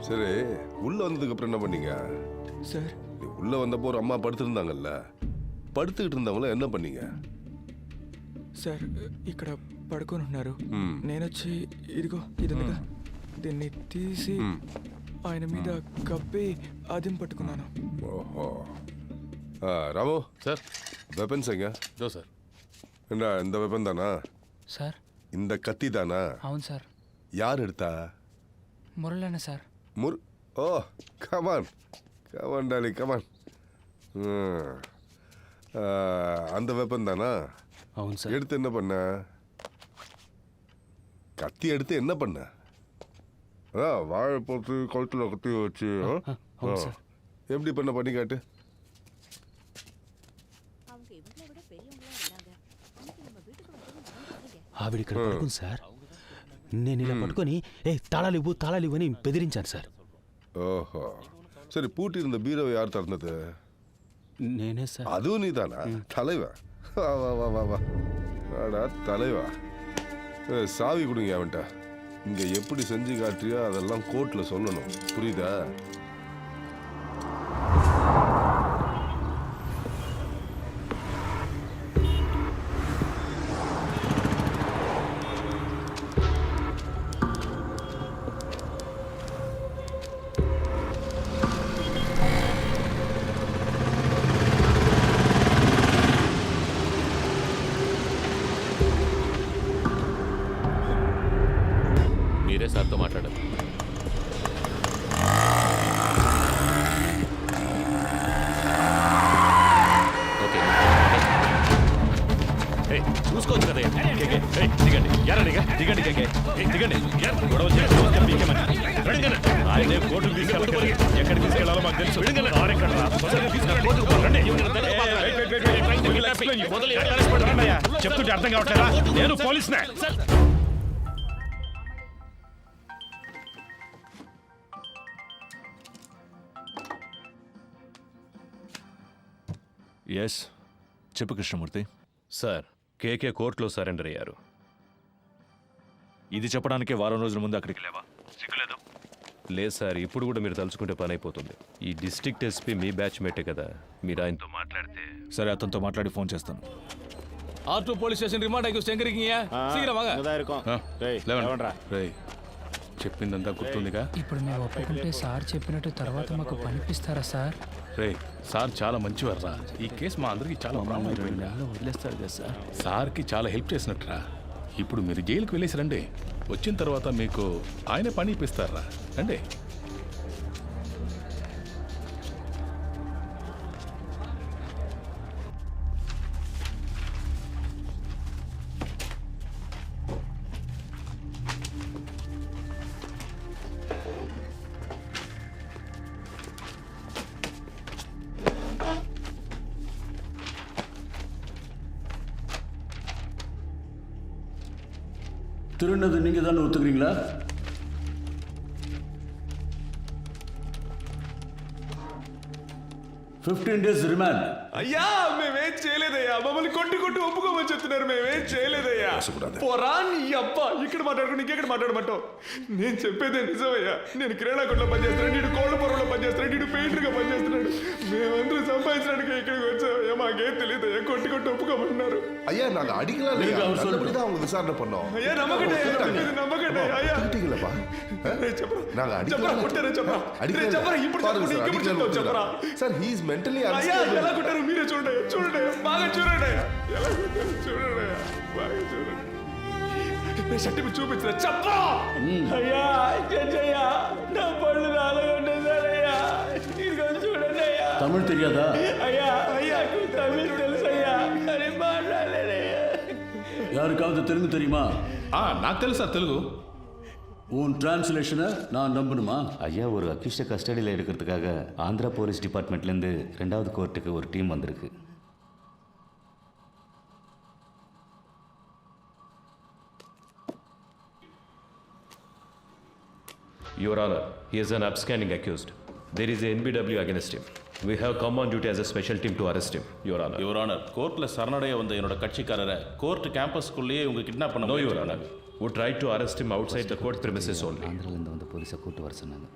சரி, உள்ள வந்ததுக்கு அப்புறம் என்ன பண்ணீங்க சார்? உள்ள வந்தப்போ ஒரு அம்மா படுத்திருந்தாங்கல்ல, పడుతుகிட்டு இருந்தவங்கள என்ன பண்ணீங்க? సార్ ఇక్కడ పడుకొని ఉన్నారు. నేను వచ్చి ఇదిగో ఇదిగా దీన్ని తీసి ఆయన మీద కప్పి అదిం పట్టుకున్నాను. ஓஹோ. ராமு சார், வெப்பன்ஸ் எங்க? இதோ சார். என்ன இந்த வெப்பன் தானா? సార్ இந்த கத்தி தானா? అవును సార్. யார் எடுத்தா? మురళన్న సార్. ஓ கமான் கமான் டாலி கமான். அந்த வெப்பன் தானா? అవును సార్. எடுத்து என்ன பண்ண? கத்தி எடுத்து என்ன பண்ண? வாழை போட்டு கழுத்துல கத்தி வச்சு எப்படி பண்ணி காட்டு. ఆవిడ ఇక్కడ పడుకుంది సార్. నేను ఇలా పట్టుకొని తాళాలు అని బెదిరించాను సార్. ஓஹோ. சரி, பூட்டி இருந்த பீரோவை யார் திறந்தது? నేనే సార్. அதுவும் நீ தானா? தலைவா, வா வா வா வா வா வாடா தலைவா. சாவி கொடுங்க அவன்கிட்ட. இங்க எப்படி செஞ்சு காட்டுறியோ அதெல்லாம் கோர்ட்ல சொல்லணும், புரியுதா? మీరే సార్తో మాట్లాడాలి. ఓకే, చూసుకోవచ్చు కదా. దిగండి. దిగండి కేకే, దిగండి. గొడవ ఆయనే కోర్టుకు తీసుకెళ్ళాలి. ఎక్కడికి తీసుకెళ్లాలో మాకు తెలుసు. చెప్తుంటే అర్థం కావట్లేదా? నేను పోలీసునే. ఎస్ చెప్పు కృష్ణమూర్తి. సార్ కేకే కోర్టులో సరెండర్ అయ్యారు. ఇది చెప్పడానికే వారం రోజుల ముందు అక్కడికి లేవా? సిగ్గులేదు? లేదు సార్, ఇప్పుడు కూడా మీరు తలుచుకుంటే పని అయిపోతుంది. ఈ డిస్ట్రిక్ట్ ఎస్పీ మీ బ్యాచ్ మేటే కదా, మీరు ఆయనతో మాట్లాడితే. సరే, అతనితో మాట్లాడి ఫోన్ చేస్తాను. R2 போலீஸ் ஸ்டேஷன் ரிமாண்ட் ஆகி எங்க இருக்கீங்க? சீக்கிரம் வாங்க. చెప్పిందంతా గుర్తుందిగా? ఇప్పుడు మేము ఒప్పుకుంటే సార్ చెప్పినట్టు తర్వాత మాకు పనిపిస్తారా సార్? రే సార్ చాలా మంచివారా. ఈ కేసు మా అందరికి చాలా వదిలేస్తారు కదా సార్. సార్కి చాలా హెల్ప్ చేసినట్టురా. ఇప్పుడు మీరు జైలుకి వెళ్ళేసి రండి. వచ్చిన తర్వాత మీకు ఆయనే పని ఇప్పిస్తారా. రండి. திருநது நீங்கள் தானே ஒத்துக்கிறீங்களா? $15 days రిమాండ్. అయ్యా మేమేం చేయలేదయ్యా, మమ్మల్ని కొట్టి ఒప్పుకోమని చెప్తున్నారు. మేమేం చేయలేదయ్యా. పోరా నీ అబ్బా, ఇక్కడ మాట్లాడుకుని ఇంకెక్కడ మాట్లాడమంటావు? నేను చెప్పేదే నిజమయ్యా. నేను కిరాణా కొట్లో పనిచేస్తున్నాడు, నీడు కోళ్ళ పొరలో పనిచేస్తున్నాడు, నీడు పెయింటర్గా పనిచేస్తున్నాడు. మేమందరూ సంపాదించడానికి ఇక్కడికి వచ్చామయ్యా. మాకేం తెలియదయ్యా, కొట్టి కొట్టుకున్నారు. ஐயா நாங்க அடிக்கலாம் நல்லபடிதான் அவங்க விசாரணை பண்ணோம். ஐயா நம்பகட்டே ஐயா அடிக்கலப்பா. நாங்க அடிக்கலாம் கொட்டறே చెప్పరా చెప్పరా ఇప్పుడు చెప్పరా సార్ హి ఇస్ మెంటల్లీ అయ్యా ఎలా కొట్టారు మీరే చూడండి బాగా చూడండి ఎలా కొట్టారు చూడండి బాగా చూడండి. నేను సర్టిఫికెట్ చూపించరా చెప్పరా. అయ్యా జడ్జయ్యా నా పళ్ళు రాలగొట్టేశారయ్యా. ఇదిగో చూడండి అయ్యా. తమిళ్ తెలియదా? అయ్యా నాకు తమిళ్ తెలుసయ్యా, కానీ మాట్లాడలేదయ్యా. யாருக்காவது தெலுங்கு தெரியுமா? నాకు తెలుసు సార్ తెలుగు. உன் டிரான்ஸ்லேஷனை நான் நம்பணுமா? ஐயா, ஒரு அக்யூஸ்டை கஸ்டடியில் எடுக்கிறதுக்காக ஆந்திரா போலீஸ் டிபார்ட்மெண்ட்லேருந்து 2வது கோர்ட்டுக்கு ஒரு டீம் வந்திருக்கு. Your Honor, he is an upstanding accused. There is a NBW against him. We have come on duty as a special team to arrest him, Your Honor. Your Honor, கோர்ட்ல சரணடைய வந்த என்னோட கட்சிக்காரரை court கேம்பஸ்க்குள்ளேயே இவங்க kidnap பண்ண. No, Your Honor. We tried to arrest him outside the court premises only. ஆந்திராலேருந்து வந்த போலீஸை கூட்டு வர சொன்னாங்க.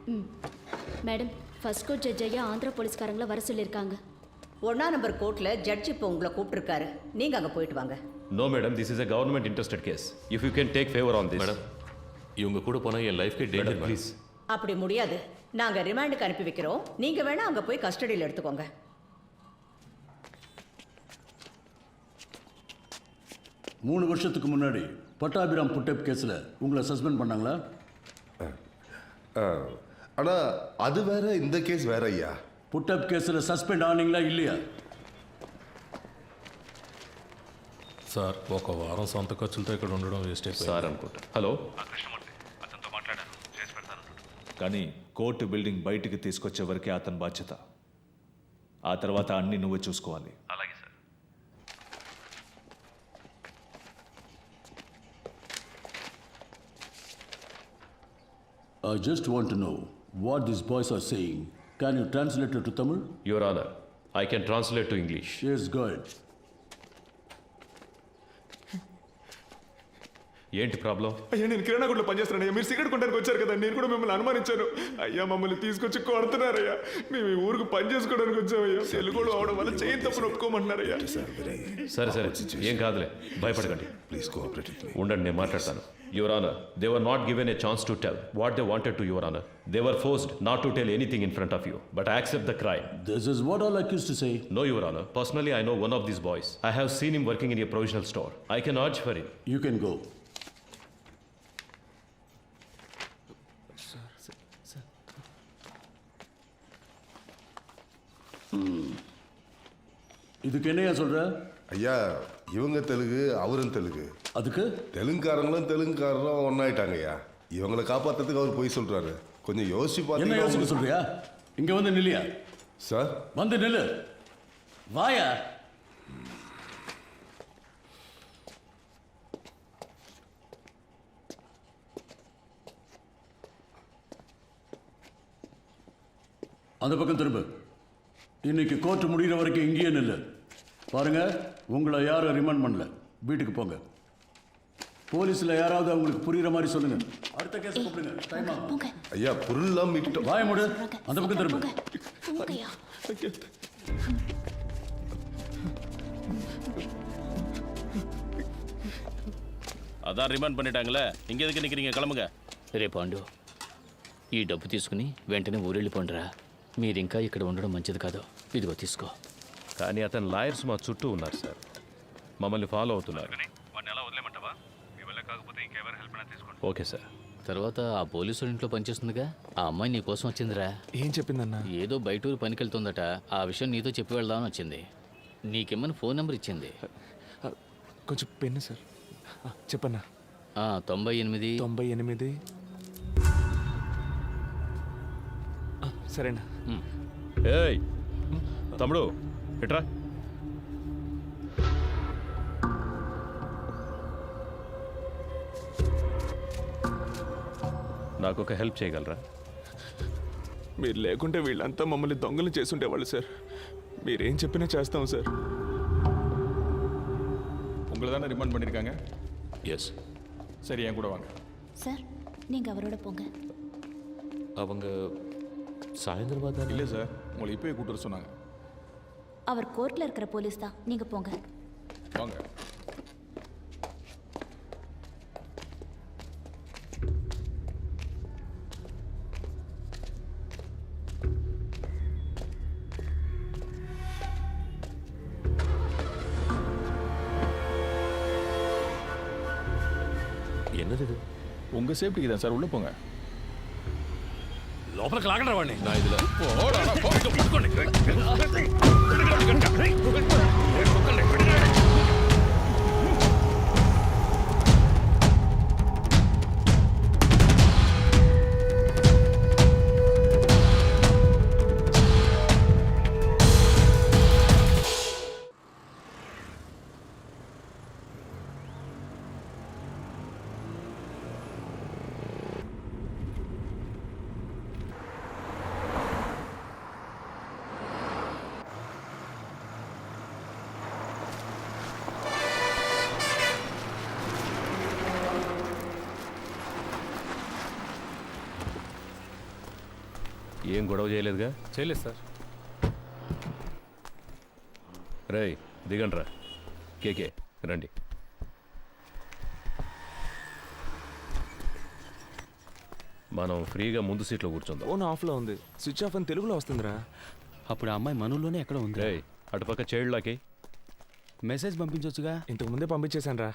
மேடம், ஃபர்ஸ்ட் கோர்ட் ஜட்ஜ் ஐயா ஆந்திரா போலீஸ்காரங்களை வர சொல்லியிருக்காங்க. 1ஆம் நம்பர் கோர்ட்ல ஜட்ஜ் இப்போ உங்களை கூப்பிட்டுருக்காரு. நீங்க அங்க போயிட்டு வாங்க. No, madam, this is a government interested case. If you can take favor on this. Madam, இவங்க கூட போனா என் லைஃப்க்கு டேஞ்சர். ப்ளீஸ். அப்படி முடியாது. நாங்க ரிமாண்டுக்கு அனுப்பி வைக்கிறோம். நீங்க வேணா அங்க போய் கஸ்டடியில் எடுத்துக்கோங்க. 3 வருஷத்துக்கு முன்னாடி பட்டாபிராம் புட்டப் கேஸில் உங்களை சஸ்பெண்ட் பண்ணாங்களா? ஆனால் அது வேற, இந்த கேஸ் வேற ஐயா. புட்டப் கேஸில் సస్పెండ్ ఆనింగ్లా இல்லையா? సార్ ఒక వారం సొంత ఖర్చులతో ఇక్కడ ఉండడం వేస్ట్ అయిపోయింది సార్ అనుకుంటా. హలో, అతనితో మాట్లాడాను, చేసి పెడతాను. కానీ కోర్టు బిల్డింగ్ బయటికి తీసుకొచ్చే వరకే అతని బాధ్యత. ఆ తర్వాత అన్ని నువ్వే చూసుకోవాలి. అలాగే sir. I just want to know what these boys are saying. Can you translate it to Tamil? Your Honor, I can translate to English. Yes, go ahead. ఏంటి ప్రాబ్లం? అయ్యా, నేను కిరాణా కొట్లో పనిచేస్తున్నాను. మీరు సిగరెట్ కొనడానికి వచ్చారు కదా, నేను కూడా మిమ్మల్ని అనుమానించాను. అయ్యా, మమ్మల్ని తీసుకొచ్చి కొడుతున్నారయ్యా. మేము ఈ ఊరికి పని చేసుకోవడానికి వచ్చామయ్యా. తెలుగులో అవడం వల్ల చేయని తప్పును ఒప్పుకోమంటున్నారయ్యా. సరే ఏం కాదులే, భయపడకండి. Please cooperate with me. ఉండండి, నేను మాట్లాడతాను. Your Honor, they were not given a chance to tell what they wanted to, Your Honor. They were forced not to tell anything in front of you, but accept the crime. This is what all accused to say. No, Your Honor. Personally, I know one of these boys. I have seen him working in a provisional store. I can urge for him. You can go. இதுக்கு என்னையா சொல்ற? ஐயா, இவங்க தெலுங்கு, அவரும் தெலுங்கு. அதுக்கு தெலுங்குக்காரரும் ஒன்னாயிட்டாங்க ஐயா. இவங்களை காப்பாத்துறதுக்கு அவர் போய் சொல்றாரு. கொஞ்சம் யோசிச்சு என்ன யோசிக்க பார்த்து சொல்றியா? இங்க வந்து நில்லியா? சார் வந்து நில்லு. வாயா. அந்த பக்கம் திரும்ப. இன்னைக்கு கோர்ட் முடிகிற வரைக்கும் இங்கேயே நில்லு. பாருங்க, உங்களை யாரும் ரிமாண்ட் பண்ணல. வீட்டுக்கு போங்க. போலீஸ்ல யாராவது உங்களுக்கு புரியுற மாதிரி சொல்லுங்க. அடுத்த கேஸ் கூப்பிடுங்க. டைம் ஆகும். ஐயா பொருள்லாம் மீட்டோம். வாய மூடு. அந்த பக்கம் திரும்ப. అదా రిమాండ్ பண்ணிட்டாங்களே, ఇంక ఎదుకు నిక్కறீங்க? கிளம்புங்க. రే పాండు, ఈ డబ్బు తీసుకుని వెంటనే ఊరెళ్ళిపోండిరా. మీరింకా ఇక్కడ ఉండడం మంచిది కాదు. ఇదిగో తీసుకో. కానీ అతని లాయర్స్ మా చుట్టూ ఉన్నారు సార్, మమ్మల్ని ఫాలో అవుతున్నారు. Okay sir. తర్వాత ఆ పోలీసు ఇంట్లో పనిచేస్తుందిగా, ఆ అమ్మాయి నీ కోసం వచ్చిందిరా. ఏం చెప్పిందన్నా? ఏదో బయటూరు పనికి వెళ్తుందట. ఆ విషయం నీతో చెప్పి వెళ్దామని వచ్చింది. నీకేమని ఫోన్ నెంబర్ ఇచ్చింది. కొంచెం పెన్ను సార్. చెప్పన్నా. 98 సరేనా? ఏయ్ తమ్ముడు ఎట్రా. నాకు ఒక హెల్ప్ చేయగలరా? మీరు లేకుంటే వీళ్ళంతా మమ్మల్ని దొంగలు చేసుండేవాళ్ళు సార్. మీరేం చెప్పినా చేస్తాం సార్. உங்களை தானே ரிமாண்ட் பண்ணியிருக்காங்க? எஸ். சரி, என் கூட வாங்க. சார், நீங்க அவரோட போங்க. அவங்க சாயந்தரமா தான். இல்லை சார், உங்களை இப்போயே கூட்டு வர சொன்னாங்க. அவர் கோர்ட்ல இருக்கிற போலீஸ் தான். நீங்க போங்க. வாங்க. என்னது இது? உங்கள் சேஃப்டிக்கு தான் சார், உள்ளே போங்க. లోపలికి లాగండి వాడిని. నా ఇదిలో ఏం గొడవ చేయలేదుగా? చేయలేదు సార్. రేయ్ దిగండ్రా. కేకే రండి. మనం ఫ్రీగా ముందు సీట్లో కూర్చుందాం. ఫోన్ ఆఫ్లో ఉంది. స్విచ్ ఆఫ్ అని తెలుగులో వస్తుందిరా. అప్పుడు ఆ అమ్మాయి మనలోనే ఎక్కడ ఉంది? రేయ్ అటుపక్క చైల్డ్లాకి మెసేజ్ పంపించవచ్చుగా. ఇంతకు ముందే పంపించేశాను రా.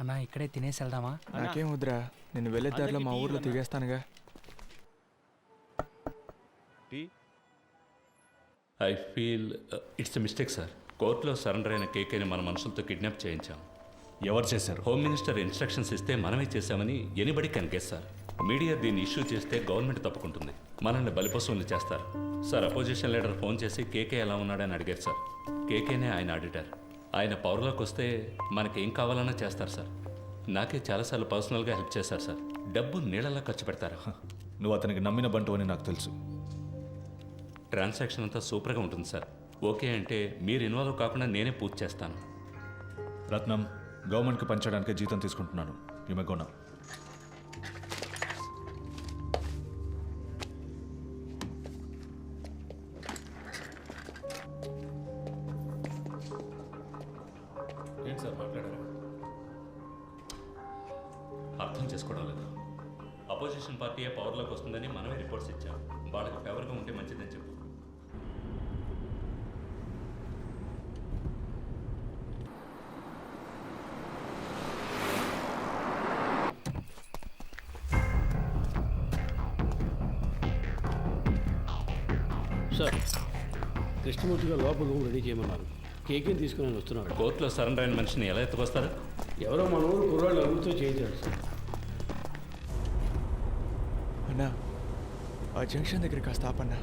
అన్నా ఇక్కడే తినేసి వెళ్దామా? నాకేం వద్దురా, నేను వెళ్ళే దారిలో మా ఊర్లో దిగేస్తానుగా. I feel it's a mistake sir. కోర్టులో సరెండర్ అయిన కేకేని మన మనుషులతో కిడ్నాప్ చేయించాం. ఎవరు చేశారు? హోమ్ మినిస్టర్ ఇన్స్ట్రక్షన్స్ ఇస్తే మనమే చేశామని anybody can guess sir. Media దీన్ని ఇష్యూ చేస్తే గవర్నమెంట్ తప్పుకుంటుంది, మనల్ని బలిపశువుల్ని చేస్తారు సార్. అపోజిషన్ లీడర్ ఫోన్ చేసి కేకే ఎలా ఉన్నాడని అడిగారు సార్. కేకేనే ఆయన ఆడిటర్. ఆయన పవర్లోకి వస్తే మనకి ఏం కావాలన్నా చేస్తారు సార్. నాకే చాలాసార్లు పర్సనల్గా హెల్ప్ చేశారు సార్. డబ్బు నీళ్ళలా ఖర్చు పెడతారు. నువ్వు అతనికి నమ్మిన బంటు అని నాకు తెలుసు. ట్రాన్సాక్షన్ అంతా సూపర్గా ఉంటుంది సార్. ఓకే అంటే మీరు ఇన్వాల్వ్ కాకుండా నేనే పూర్తి చేస్తాను. రత్నం, గవర్నమెంట్కి పంచడానికే జీతం తీసుకుంటున్నాను. You may go now. ఏంటి సార్ మాట్లాడారు? అర్థం చేసుకోవడం లేదు. అపోజిషన్ పార్టీయే పవర్లోకి వస్తుందని మనమే రిపోర్ట్స్ ఇచ్చాం. వాళ్ళకి ఫేవర్గా ఉంటే మంచిదని చెప్పు. సార్, కృష్ణమూర్తిగా లోపల రూమ్ రెడీ చేయమన్నారు. కేకేని తీసుకుని వస్తున్నారు. కోర్టులో సరెండర్ అయిన మనిషిని ఎలా ఎత్తుకొస్తారు? ఎవరో మన ఊరు కుర్రాళ్ళు అడుగుతూ చేయించారు సార్. అన్నా, ఆ జంక్షన్ దగ్గర కాస్త ఆపన్నా.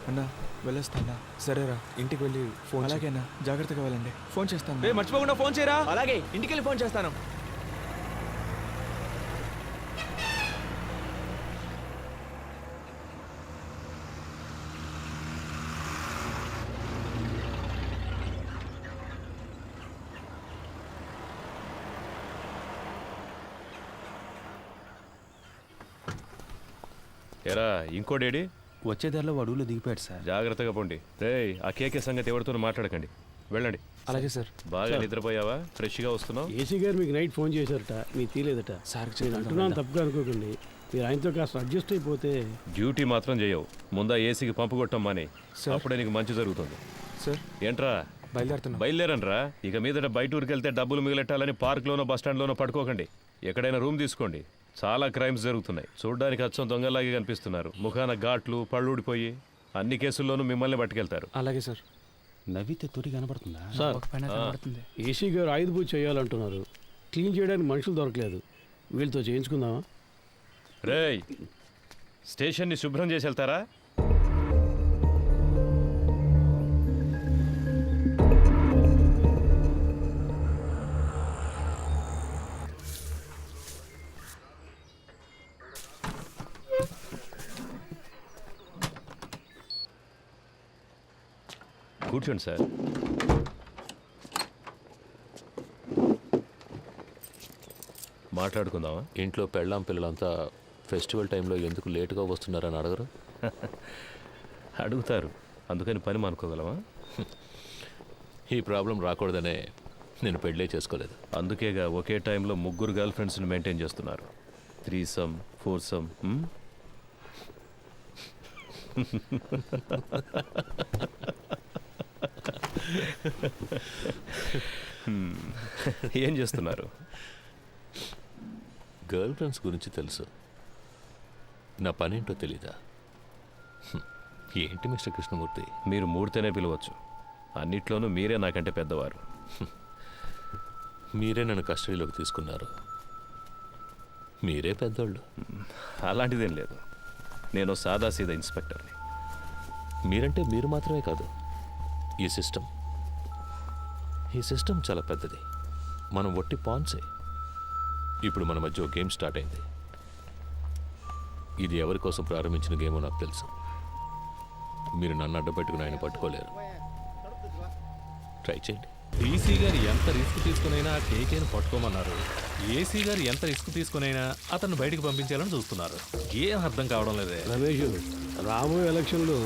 అన్నా వెళ్ళొస్తానా? సరేరా, ఇంటికి వెళ్ళి ఫోన్. అలాగేనా, జాగ్రత్తగా వెళ్ళండి. ఫోన్ చేస్తాను. మర్చిపోకుండా ఫోన్ చేయరా. అలాగే, ఇంటికి వెళ్ళి ఫోన్ చేస్తాను. ఎరా ఇంకోడేడి వచ్చే దారిలో అడవులో దిగిపోయాడు సార్. జాగ్రత్తగా పోండి. రేయ్ ఆ కేకే సంగతి ఎవరితో మాట్లాడకండి, వెళ్ళండి. అలాగే సార్. బాగా నిద్రపోయావా? ఫ్రెష్గా వస్తున్నావు? ఏసీ గారు మీకు నైట్ ఫోన్ చేశారట, మీకు తీలేదట. సార్ నేను అంటున్నాను తప్పుగా అనుకోకండి, మీరు ఆయనతో కాస్త అడ్జస్ట్ అయిపోతే. డ్యూటీ మాత్రం చేయవు, ముందా ఏసీకి పంపు కొట్టం మాని, అప్పుడే నీకు మంచి జరుగుతుంది. సార్ ఏంట్రా బయలుదేరనరా? ఇక మీదట బయట ఊరికి వెళ్తే డబ్బులు మిగిలెట్టాలని పార్క్లోనో బస్ స్టాండ్లోనో పడుకోకండి. ఎక్కడైనా రూమ్ తీసుకోండి. చాలా క్రైమ్స్ జరుగుతున్నాయి. చూడ్డానికి అచ్చం దొంగలాగే కనిపిస్తున్నారు. ముఖాన ఘాట్లు, పళ్ళు ఊడిపోయి అన్ని కేసుల్లోనూ మిమ్మల్ని పట్టుకెళ్తారు. అలాగే సార్. నవ్వితే తొలి కనబడుతుందా సార్? ఏసీ గారు ఆయుధ పూజ చేయాలంటున్నారు, క్లీన్ చేయడానికి మనుషులు దొరకలేదు. వీళ్ళతో చేయించుకుందామా? రేయ్ స్టేషన్ని శుభ్రం చేసి వెళ్తారా? కూర్చోండి సార్. మాట్లాడుకుందామా? ఇంట్లో పెళ్ళాం పిల్లలంతా ఫెస్టివల్ టైంలో ఎందుకు లేటుగా వస్తున్నారని అడగరు? అడుగుతారు, అందుకని పని మానుకోగలమా? ఈ ప్రాబ్లం రాకూడదనే నేను పెళ్ళే చేసుకోలేదు. అందుకేగా ఒకే టైంలో 3 గర్ల్ ఫ్రెండ్స్ని మెయింటైన్ చేస్తున్నారు. 3 4 ఏం చేస్తున్నారు? గర్ల్ ఫ్రెండ్స్ గురించి తెలుసు, నా పనేంటో తెలీదా? ఏంటి మిస్టర్ కృష్ణమూర్తి? మీరు మూడితేనే పిలవచ్చు, అన్నిట్లోనూ మీరే నాకంటే పెద్దవారు. మీరే నన్ను కస్టడీలోకి తీసుకున్నారు, మీరే పెద్దోళ్ళు. అలాంటిదేం లేదు, నేను సాదాసీదా ఇన్స్పెక్టర్ని. మీరంటే మీరు మాత్రమే కాదు, ఈ సిస్టమ్ చాలా పెద్దది. మనం ఒట్టి పాన్సే. ఇప్పుడు మన మధ్య గేమ్ స్టార్ట్ అయింది. ఇది ఎవరి కోసం ప్రారంభించిన గేమో నాకు తెలుసు. మీరు నన్ను అడ్డపెట్టుకుని ఆయన పట్టుకోలేరు. ట్రై చేయండి. డీసీ గారు ఎంత రిస్క్ తీసుకునైనా కేకేని పట్టుకోమన్నారు. ఏసీ గారు ఎంత రిస్క్ తీసుకునైనా అతను బయటకు పంపించాలని చూస్తున్నారు. ఏం అర్థం కావడం లేదే. రమేష్, రాబోయే ఎలక్షన్లో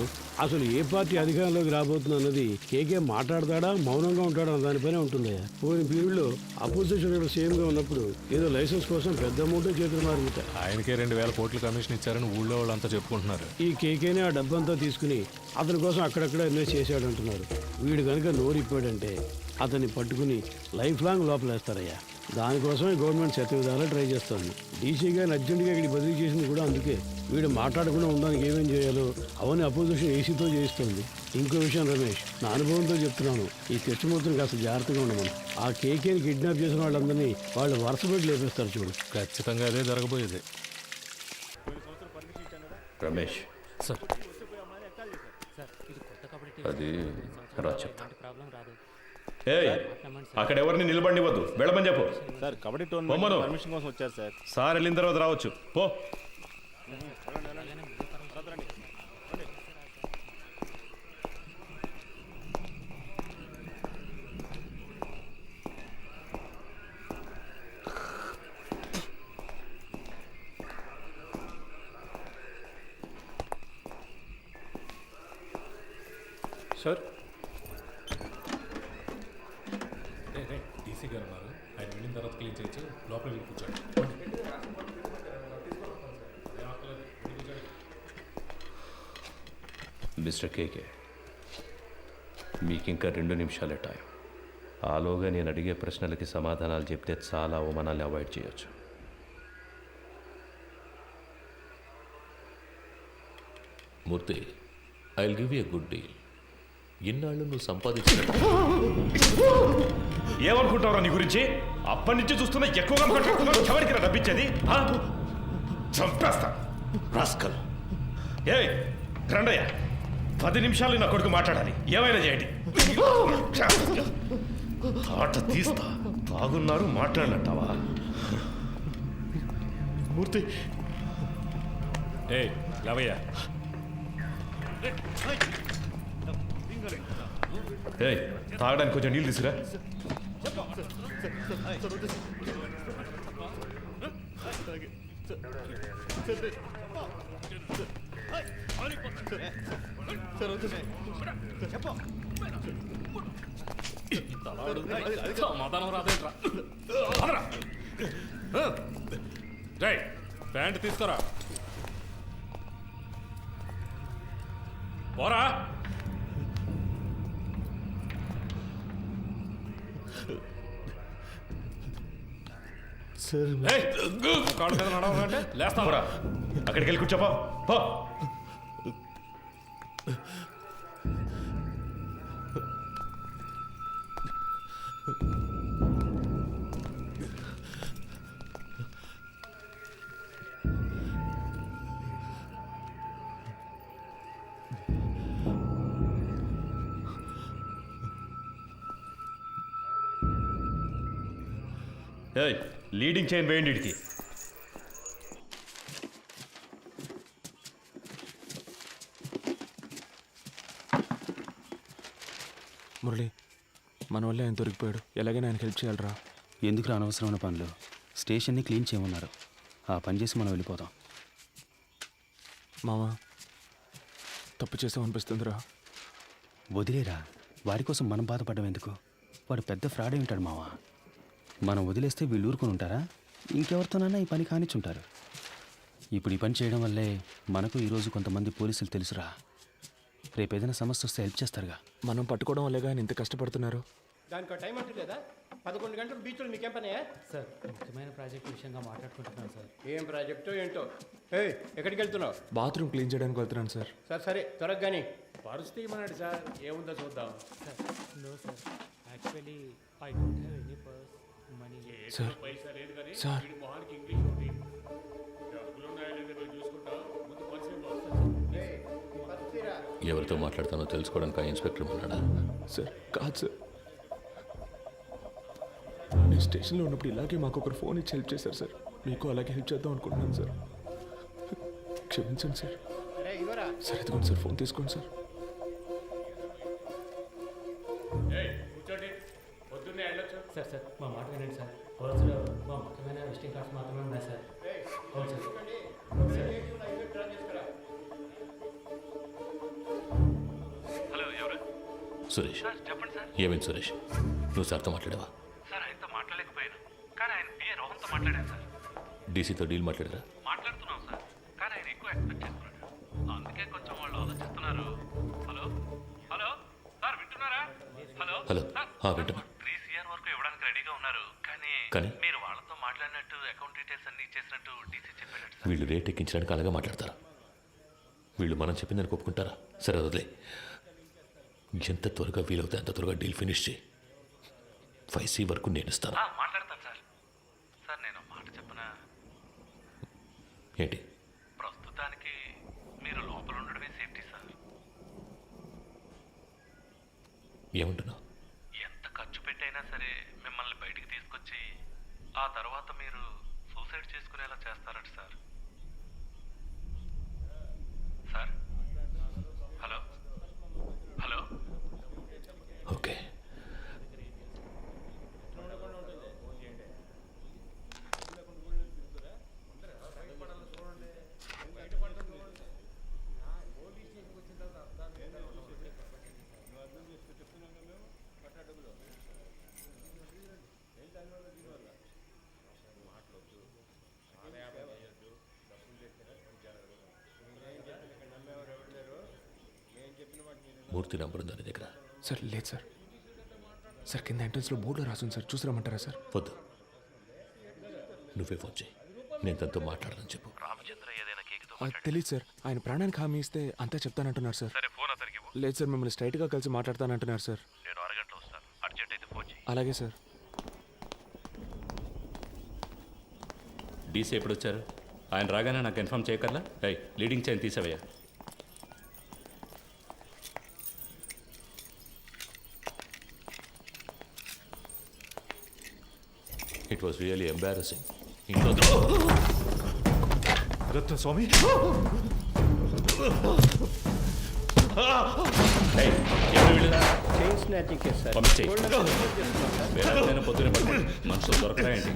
అసలు ఏ పార్టీ అధికారంలోకి రాబోతుంది అన్నది కేకే మాట్లాడతాడా మౌనంగా ఉంటాడా అన్న దానిపైనే ఉంటుంది. పోయిన పీరియడ్లో అపోజిషన్ లీడర్ సీఎంగా ఉన్నప్పుడు ఏదో లైసెన్స్ కోసం పెద్ద అమౌంట్ చేతులు మారుతాయి. ఆయనకే 2000 కోట్ల కమిషన్ ఇచ్చారని ఊళ్ళో వాళ్ళంతా చెప్పుకుంటున్నారు. ఈ కేకేనే ఆ డబ్బంతా తీసుకుని అతని కోసం అక్కడక్కడ ఇన్వెస్ట్ చేశాడు అంటున్నారు. వీడు కనుక నోరిప్పాడంటే అతన్ని పట్టుకుని లైఫ్ లాంగ్ లోపలేస్తారయ్యా. దానికోసమే గవర్నమెంట్ శతవిధాలా ట్రై చేస్తుంది. డీసీ గారిని అర్జెంటుగా ఇక్కడికి బదిలీ చేసింది కూడా అందుకే. వీడు మాట్లాడకుండా ఉండడానికి ఏమేం చేయాలో అవన్నీ అపోజిషన్ ఏసీతో చేయిస్తుంది. ఇంకో విషయం రమేష్, నా అనుభవంతో చెప్తున్నాను, ఈ కృష్ణమూర్తిని కాస్త జాగ్రత్తగా ఉండమని. ఆ కేకేని కిడ్నాప్ చేసిన వాళ్ళందరినీ వాళ్ళు వరుస పెట్టి లేపేస్తారు చూడు. ఖచ్చితంగా అదే జరగబోయేది. రమేష్ సార్, అది రా చెప్తా. ఏయ్ అక్కడ ఎవరిని నిలబడినివ్వద్దు, వెళ్ళమని చెప్పు. సార్ కబడ్డీ పొమ్మను. టోర్నమెంట్ పర్మిషన్ కోసం వచ్చారు సార్. సార్ వెళ్ళిన తర్వాత రావచ్చు. పో. సార్, డీసీ గారు ఉన్నారు, ఆయన వెళ్ళిన తర్వాత క్లీన్ చేయొచ్చు. లోపల వెళ్ళి కూర్చోండి. మిస్టర్ కేకే, మీకు ఇంకా 2 నిమిషాలే టైం. ఆలోగా నేను అడిగే ప్రశ్నలకి సమాధానాలు చెప్తే చాలా అవమానాలు అవాయిడ్ చేయొచ్చు. Murthy, I will give you a good deal. ఇన్నాళ్ళు నువ్వు సంపాదించిన ఏమనుకుంటావురా నీ గురించి? అప్పటి నుంచి చూస్తున్నా ఎక్కువగా ఎవరికి డబ్బిచ్చేది? చంపేస్తా రాస్కల్. ఏ రండయ్య, 10 నిమిషాలు నా కొడుకు మాట్లాడాలి, ఏమైనా చేయండి. ఆట తీస్తా. తాగున్నారు మాట్లాడినట్టావా? మూర్తి, ఏ లవయ్య, ఏయ్ తాగడానికి కొంచెం నీళ్ళు తీసుకురా. సమాధానం రాదేంట్రా జై ప్యాంట్ తీసుకురా పోరా సార్ కాడు మీద నడవాలంటే లేస్తావరా అక్కడికి వెళ్ళి కూర్చోపా పో లీడింగ్ చైన్ వేయండి ఇడికి మురళి మన వల్ల ఆయన దొరికిపోయాడు ఎలాగైనా ఆయనకి హెల్ప్ చేయాలరా ఎందుకు అనవసరమైన పనులు స్టేషన్ని క్లీన్ చేయమన్నారు ఆ పని చేసి మనం వెళ్ళిపోదాం మామ తప్పు చేసామనిపిస్తుందిరా వదిలేరా వాడి కోసం మనం బాధపడడం ఎందుకు వాడు పెద్ద ఫ్రాడ్ అయి ఉంటాడు మావా మనం వదిలేస్తే వీళ్ళు ఊరుకొని ఉంటారా ఇంకెవరితోనైనా ఈ పని కానిచ్చుంటారు ఇప్పుడు ఈ పని చేయడం వల్లే మనకు ఈరోజు కొంతమంది పోలీసులు తెలుసురా రేపు ఏదైనా సమస్య వస్తే హెల్ప్ చేస్తారుగా మనం పట్టుకోవడం వల్లేగా ఆయన ఇంత కష్టపడుతున్నారు దానికి టైం అంటూ లేదా 11 గంటలకు బీచ్లో మీకేం పని సార్ ముఖ్యమైన ప్రాజెక్ట్ విషయంగా మాట్లాడుకుంటున్నాను సార్ ఏం ప్రాజెక్టో ఏంటో ఎక్కడికి వెళ్తున్నావు బాత్రూమ్ క్లీన్ చేయడానికి వెళ్తున్నాను సార్ సరే త్వరగా కానీ పరిస్థితి ఏమన్నాడు సార్ ఏముందో చూద్దాం sir no sir actually I don't have any purse money sir sir ఎవరితో మాట్లాడతానో తెలుసుకోవడానికి ఆ ఇన్స్పెక్టర్ ఉన్నాడా? సార్ కాదు సార్ నేను స్టేషన్లో ఉన్నప్పుడు ఇలాగే మాకు ఒకరు ఫోన్ ఇచ్చి హెల్ప్ చేశారు సార్ మీకు అలాగే హెల్ప్ చేద్దాం అనుకుంటున్నాను సార్ క్షమించండి సార్ సార్ ఎదుగుండి సార్ ఫోన్ తీసుకోండి సార్ సార్ సార్ మా మాట వినండి సార్ పర్సులో మా ముఖ్యమైన విజిటింగ్ కార్డ్స్ మాత్రమే ఉన్నాయి సార్ అవును సార్ హలో ఎవరు సురేష్ చెప్పండి సార్ ఏమైంది సురేష్ నువ్వు సార్తో మాట్లాడావా? సార్ ఆయనతో మాట్లాడలేకపోయాను కానీ ఆయన పిఏ రోహన్తో మాట్లాడాను సార్ డీసీతో డీల్ మాట్లాడారా? మాట్లాడుతున్నాం సార్ కానీ ఆయన ఎక్కువ ఎక్స్పెక్ట్ చేస్తున్నాడు అందుకే కొంచెం వాళ్ళు ఆలోచిస్తున్నారు. హలో హలో సార్ వింటున్నారా? హలో హలో వింటున్నా. 3 CR వరకు ఇవ్వడానికి రెడీగా ఉన్నారు కానీ మీరు వాళ్ళతో మాట్లాడినట్టు అకౌంట్ డీటెయిల్స్ అన్ని ఇచ్చేసినట్టు డీసీ చెప్పాడు. వీళ్ళు రేట్ ఎక్కించడానికి అలాగే మాట్లాడతారా? వీళ్ళు మనం చెప్పిందని ఒప్పుకుంటారా? సరే వదిలే, ఎంత త్వరగా వీలవుతే అంత త్వరగా డీల్ ఫినిష్ చేయి. 5C వరకు నేను ఇస్తాను. మాట్లాడతాను సార్. సార్ నేను మాట చెప్పనా? ఏంటి? ప్రస్తుతానికి మీరు లోపల ఉండడమే సేఫ్టీ సార్. ఏమంటున్నావు? ఎంత ఖర్చు పెట్టైనా సరే మిమ్మల్ని బయటికి తీసుకొచ్చి ఆ తర్వాత మీరు సూసైడ్ చేసుకునేలా చేస్తారట sir. Sir hello hello okay Murthy number ఉందా నీ దగ్గర? సార్ లేదు సార్. సార్ కింద ఎంట్రన్స్లో బోర్డులో రాసుంది సార్, చూసి రమ్మంటారా సార్? వద్దు, నువ్వే ఫోన్ చేయి, నేను తనతో మాట్లాడాలని చెప్పు. రామచంద్ర ఏదైనా కేకుతో తెలియదు సార్, ఆయన ప్రాణానికి హామీ ఇస్తే అంతా చెప్తానంటున్నారు సార్. సరే ఫోన్ అతనికి ఇవ్వు. లేదు సార్, మిమ్మల్ని స్ట్రైట్గా కలిసి మాట్లాడతానంటున్నారు సార్. నేను అరగంటలో వస్తాను, అర్జెంట్ అయితే ఫోన్ చేయి. అలాగే సార్. డీసీ ఎప్పుడు వచ్చారు? ఆయన రాగానే నాకు ఇన్ఫామ్ చేయగలరా? లీడింగ్ చైన్ తీసేవయ్యా. It was really embarrassing. ఇంట్లో స్వామి పొద్దున మనుషులు దొరకరా ఏంటి?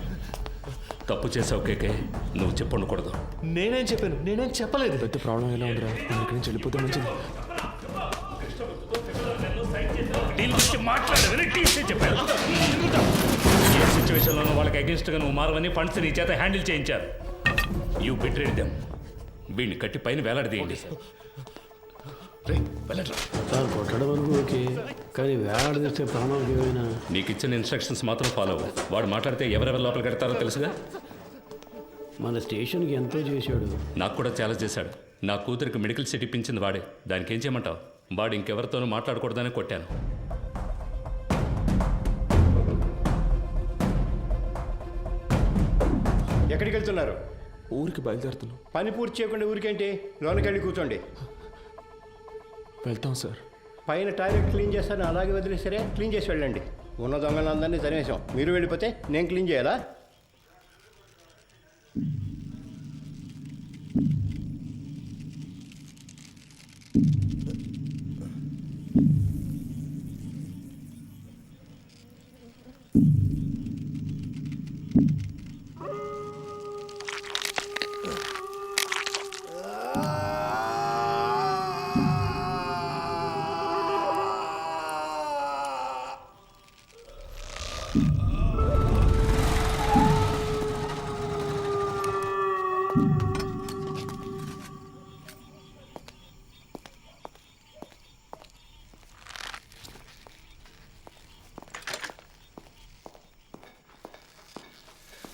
తప్పు చేసావు కేకే, నువ్వు చెప్పకూడదు. నేనేం చెప్పాను? నేనేం చెప్పలేదు. పెద్ద ప్రాబ్లం ఎలా ఉందిరా? మనం ఇక్కడి నుంచి వెళ్ళిపోతే మంచిది. ఏ సిచ్యువేషన్లోనూ వాళ్ళకి అగేన్స్ట్గా నువ్వు మారవని ఫండ్స్ నీ చేత హ్యాండిల్ చేయించారు. You betrayed them. వీడిని కట్టి పైన వేలాడదీయండి. సార్ కొట్టడం వరకు ఓకే, కానీ వేలాడదీస్తే ప్రాణాలకు ఏమైనా. నీకు ఇచ్చిన ఇన్స్ట్రక్షన్స్ మాత్రం ఫాలో అవ్వు. వాడు మాట్లాడితే ఎవరెవరు లోపల కడతారో తెలుసుగా. మన స్టేషన్కి ఎంతో చేశాడు. నాకు కూడా చాలా చేశాడు. నా కూతురికి మెడికల్ సీట్ ఇప్పించింది వాడే. దానికి ఏం చేయమంటావు? వాడు ఇంకెవరితోనూ మాట్లాడకూడదని కొట్టాను. ఎక్కడికి వెళ్తున్నారు? ఊరికి బయలుదేరుతున్నాం. పని పూర్తి చేయకుండా ఊరికేంటి? లోనికి వెళ్ళి కూర్చోండి. వెళ్తాం సార్. పైన టాయిలెట్ క్లీన్ చేస్తాను, అలాగే వదిలేసరే క్లీన్ చేసి వెళ్ళండి. ఉన్న దొంగలందరినీ తరిమేశాం. మీరు వెళ్ళిపోతే నేను క్లీన్ చేయాలా?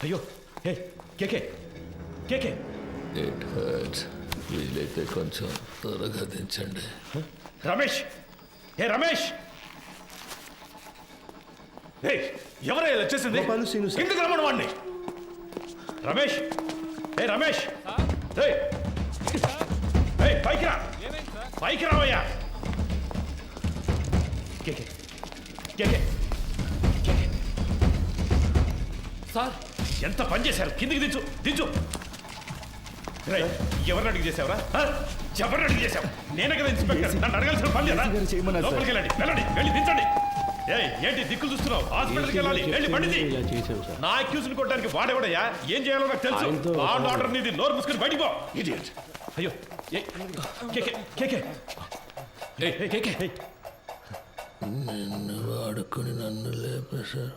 అయ్యో, హే కేకే కేకే. It hurts. వీలైతే కొంచెం త్వరగా దించండి. రమేష్, హే రమేష్, హే ఎవరై వచ్చేసింది? కిందకి రమ్మను వాడిని. రమేష్, హే రమేష్, హే హే పైకి రా, పైకి రావయ్యా. కేకే కేకే సార్, ఎంత పని చేశారు? కిందికి దించు, దించు. ఎవరిని అడిగి చేసావురా? ఎవరిని అడిగి చేసావు? నేనే కదా ఇన్స్పెక్టర్, నన్ను అడగాల్సిన పని లేదా? లోపలికి వెళ్ళండి, వెళ్ళండి, వెళ్ళి దించండి. ఏంటి దిక్కులు చూస్తున్నావు? హాస్పిటల్కి వెళ్ళాలి, వెళ్ళి పండింది. నా అక్యూజ్ని కొట్టడానికి వాడేవాడయ్యా? ఏం చేయాలో నాకు తెలుసు. ఆర్డర్ నీది, నోరు మూసుకుని బయటికి పో. అయ్యో నిన్ను వాడుకుని నన్ను లేపేశారు.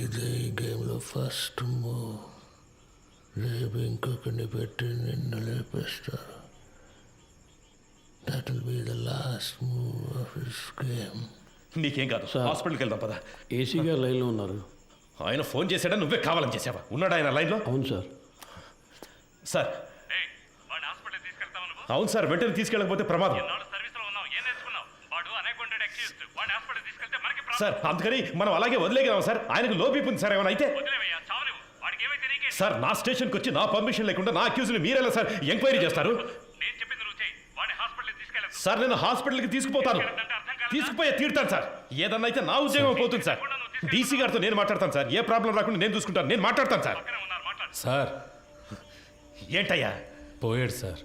ఇదే ఈ గేమ్లో ఫస్ట్ మూవ్. రేపు ఇంకొకరిని పెట్టి నిన్ను లేపేస్తారు. That will be the last move of this game. నీకేం కాదు, హాస్పిటల్కి వెళ్దాం పదా. ఏసీ గారు లైన్లో ఉన్నారు. ఆయన ఫోన్ చేశాడా? నువ్వే కావాలని చేసావా? ఉన్నాడా ఆయన లైన్లో? అవును సార్. సార్ అవును సార్, వెంటనే తీసుకెళ్ళకపోతే ప్రమాదం సార్. అందుకని మనం అలాగే వదిలేగలం సార్. ఆయనకు లో బీపీ ఉంది సార్. ఏమైనా అయితే సార్, నా స్టేషన్కి వచ్చి నా పర్మిషన్ లేకుండా నా అక్యూజ్ని మీరెలా సార్ ఎంక్వైరీ చేస్తారు? సార్ నేను హాస్పిటల్కి తీసుకుపోతాను, తీసుకుపోయే తీరుతాను సార్. ఏదన్నా అయితే నా ఉద్యోగం పోతుంది సార్. డీసీ గారితో నేను మాట్లాడతాను సార్. ఏ ప్రాబ్లం రాకుండా నేను చూసుకుంటాను, నేను మాట్లాడతాను సార్. సార్ ఏంటయ్యా? పోయాడు సార్.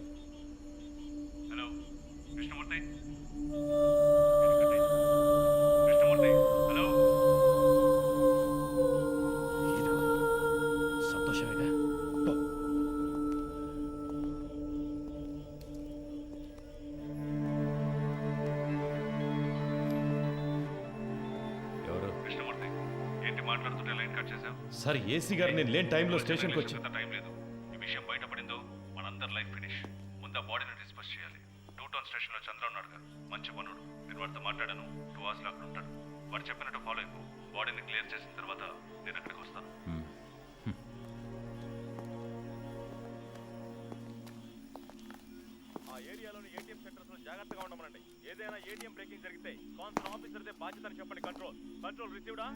సంతోషమేగా. సార్ ఏసీ గారు నేను లేని టైంలో స్టేషన్కి వచ్చి టైం లేదు. ఈ విషయం బయటపడిందో మనందరి లైఫ్ ఫినిష్. ముందు ఆ బాడీని డిస్పోజ్ చేయాలి. 2 టౌన్ స్టేషన్లో చంద్ర ఉన్నాడు గారు, మంచి పనుడు. నేను వాడితో మాట్లాడాను. 2 hours అక్కడ ఉంటాడు. వాడు చెప్పినట్టు ఫాలో అయిపో. బాడీని క్లియర్ చేసిన తర్వాత నేను అక్కడికి వస్తాను. ఆ ఏరియాలోని ఏటీఎం సెంటర్స్ లో జాగ్రత్తగా ఉండమనండి. ఏదైనా ఏటీఎం బ్రేకింగ్ జరిగితే కాన్సర్న్ ఆఫీసర్దే బాధ్యతని చెప్పండి. కంట్రోల్ కంట్రోల్ రిసీవ్డా?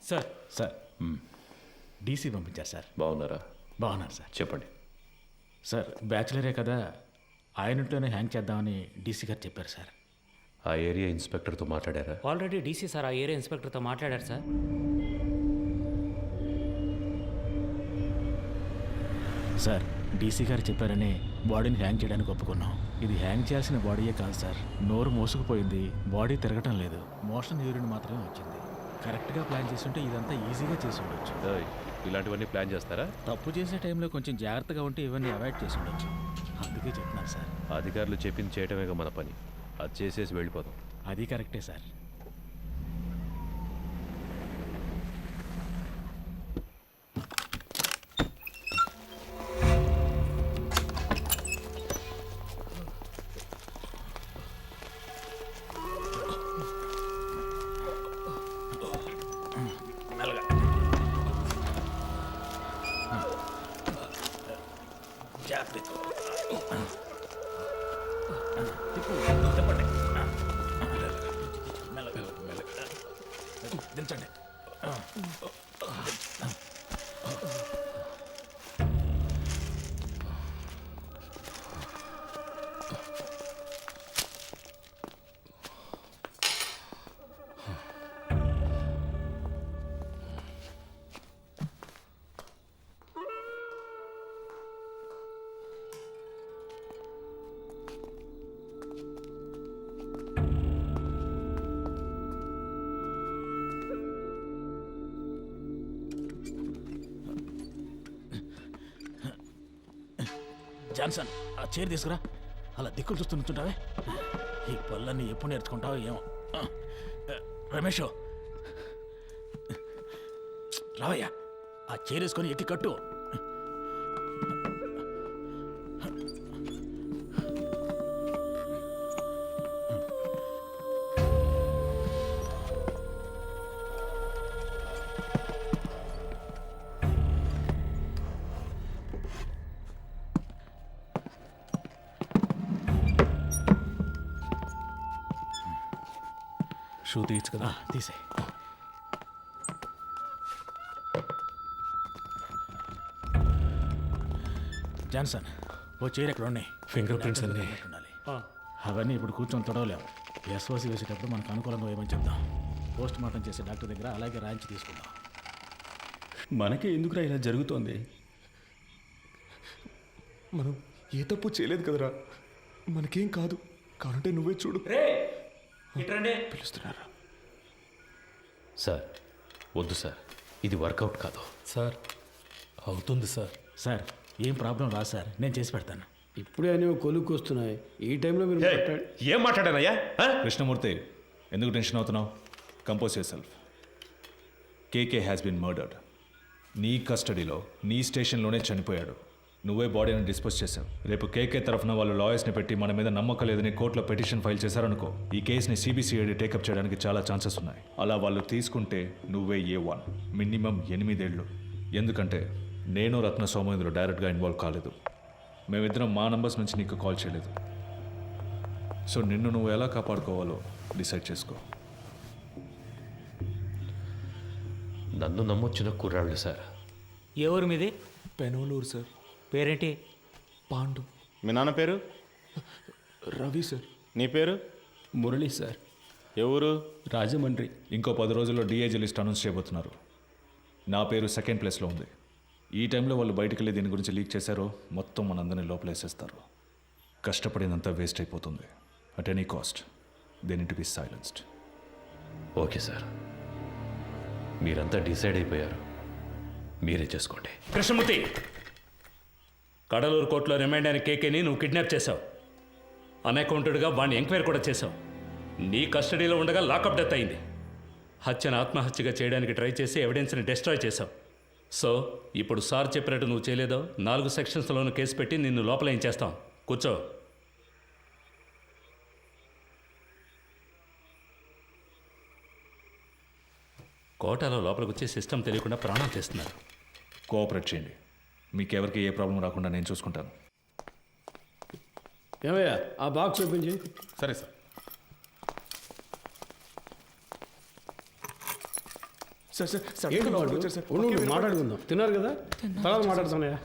సార్ సార్ డీసీ పంపించారు సార్. బాగున్నారా? బాగున్నారు సార్. చెప్పండి సార్. బ్యాచులరే కదా, ఆయన ఇంట్లోనే హ్యాంగ్ చేద్దామని డీసీ గారు చెప్పారు సార్. ఆ ఏరియా ఇన్స్పెక్టర్తో మాట్లాడారా? ఆల్రెడీ డీసీ సార్ ఆ ఏరియా ఇన్స్పెక్టర్తో మాట్లాడారు సార్. సార్ డీసీ గారు చెప్పారని బాడీని హ్యాంగ్ చేయడానికి ఒప్పుకున్నాం. ఇది హ్యాంగ్ చేయాల్సిన బాడీయే కాదు సార్. నోరు మోసుకుపోయింది, బాడీ తిరగటం లేదు, మోషన్ యూరిన్ మాత్రమే వచ్చింది. కరెక్ట్గా ప్లాన్ చేస్తుంటే ఇదంతా ఈజీగా చేసి ఉండొచ్చు. ఇలాంటివన్నీ ప్లాన్ చేస్తారా? తప్పు చేసే టైంలో కొంచెం జాగ్రత్తగా ఉంటే ఇవన్నీ అవాయిడ్ చేసి ఉండొచ్చు. అందుకే చెప్తున్నాను సార్. అధికారులు చెప్పింది చేయటమేగా మన పని. అది చేసేసి వెళ్ళిపోదాం. అది కరెక్టే సార్. దించండి. జాన్సన్, ఆ చైర్ తీసుకురా. అలా దిక్కులు చూస్తూ నుంచుంటావే. ఈ పళ్ళన్నీ ఎప్పుడు నేర్చుకుంటావో ఏమో. రమేష్ రావయ్యా, ఆ చైర్ వేసుకొని ఎక్కి కట్టు. షూ తీయచ్చు కదా? తీసే. జాన్సన్, ఓ చైర్ ఎక్కడ ఉన్నాయి? ఫింగర్ ప్రింట్స్ అన్నీ ఉండాలి. అవన్నీ ఇప్పుడు కూర్చొని తొడవలేము. ఎస్ఓసి వేసేటప్పుడు మనకు అనుకూలంగా ఏమని చెప్దాం. పోస్ట్ మార్టం చేసే డాక్టర్ దగ్గర అలాగే రాయించి తీసుకుందాం. మనకే ఎందుకురా ఇలా జరుగుతోంది? మనం ఏ తప్పు చేయలేదు కదరా. మనకేం కాదు. కావాలంటే నువ్వే చూడు. పిలుస్తున్నారా? సార్ వద్దు సార్, ఇది వర్కౌట్ కాదు సార్. అవుతుంది సార్. సార్ ఏం ప్రాబ్లం రాదు సార్, నేను చేసి పెడతాను. ఇప్పుడే అనేవి కొలుక్కు వస్తున్నాయి. ఈ టైంలో మీరు ఏం మాట్లాడానయ్యా? కృష్ణమూర్తి, ఎందుకు టెన్షన్ అవుతున్నావు? Compose yourself. KK has been murdered. నీ కస్టడీలో, నీ స్టేషన్లోనే చనిపోయాడు. నువ్వే బాడీని డిస్పోజ్ చేశావు. రేపు కేకే తరఫున వాళ్ళు లాయర్స్ని పెట్టి మన మీద నమ్మకం లేదని కోర్టులో పిటిషన్ ఫైల్ చేశారనుకో, ఈ కేసుని సిబిసిఐడి టేకప్ చేయడానికి చాలా ఛాన్సెస్ ఉన్నాయి. అలా వాళ్ళు తీసుకుంటే నువ్వే A1, మినిమం 8 ఏళ్ళు. ఎందుకంటే నేను రత్న సోమేంద్ర డైరెక్ట్గా ఇన్వాల్వ్ కాలేదు. మేమిద్దరం మా నంబర్స్ నుంచి నీకు కాల్ చేయలేదు. సో నిన్ను నువ్వు ఎలా కాపాడుకోవాలో డిసైడ్ చేసుకో. నన్ను నమ్మొచ్చిన కుర్రాళ్ళు సార్. ఏ ఊరు మీది? పెనోలూరు సార్. పేరేంటి? పాండు. మీ నాన్న పేరు? రవి సార్. నీ పేరు? మురళి సార్. ఎవరు? రాజమండ్రి. ఇంకో 10 రోజుల్లో డిఐజీ లిస్ట్ అనౌన్స్ చేయబోతున్నారు. నా పేరు సెకండ్ ప్లేస్లో ఉంది. ఈ టైంలో వాళ్ళు బయటికి వెళ్ళి దీని గురించి లీక్ చేశారో మొత్తం మనందరినీ లోపలేసేస్తారు. కష్టపడినంతా వేస్ట్ అయిపోతుంది. At any cost they need to be silenced. Okay sir, మీరంతా డిసైడ్ అయిపోయారు, మీరే చేసుకోండి. కృష్ణమూర్తి, కడలూరు కోర్టులో రిమైండ్ అయిన కేకేని నువ్వు కిడ్నాప్ చేశావు. అన్అకౌంటెడ్గా వాడిని ఎంక్వైరీ కూడా చేశావు. నీ కస్టడీలో ఉండగా లాకప్ డెత్ అయింది. హత్యను ఆత్మహత్యగా చేయడానికి ట్రై చేసి ఎవిడెన్స్ని డిస్ట్రాయ్ చేశావు. సో ఇప్పుడు సార్ చెప్పినట్టు నువ్వు చేయలేదో 4 సెక్షన్స్లోనూ కేసు పెట్టి నిన్ను లోపల ఏం చేస్తాం. కూర్చో. కోటాలో లోపలికి వచ్చి సిస్టమ్ తెలియకుండా ప్రాణాలు చేస్తున్నారు. కోఆపరేట్ చేయండి. మీకెవరికి ఏ ప్రాబ్లం రాకుండా నేను చూసుకుంటాను. ఏమయ్యా ఆ బాక్స్ ఓపెన్ చేయి. సరే సార్. సార్ సార్ సార్ ఏంటి లోపలికి వాడు? వచ్చారు సార్. ఉండు, ఓకే, ఉండు, మాట్లాడుకుందాం. తిన్నారు కదా తర్వాత మాట్లాడుతున్నాయా?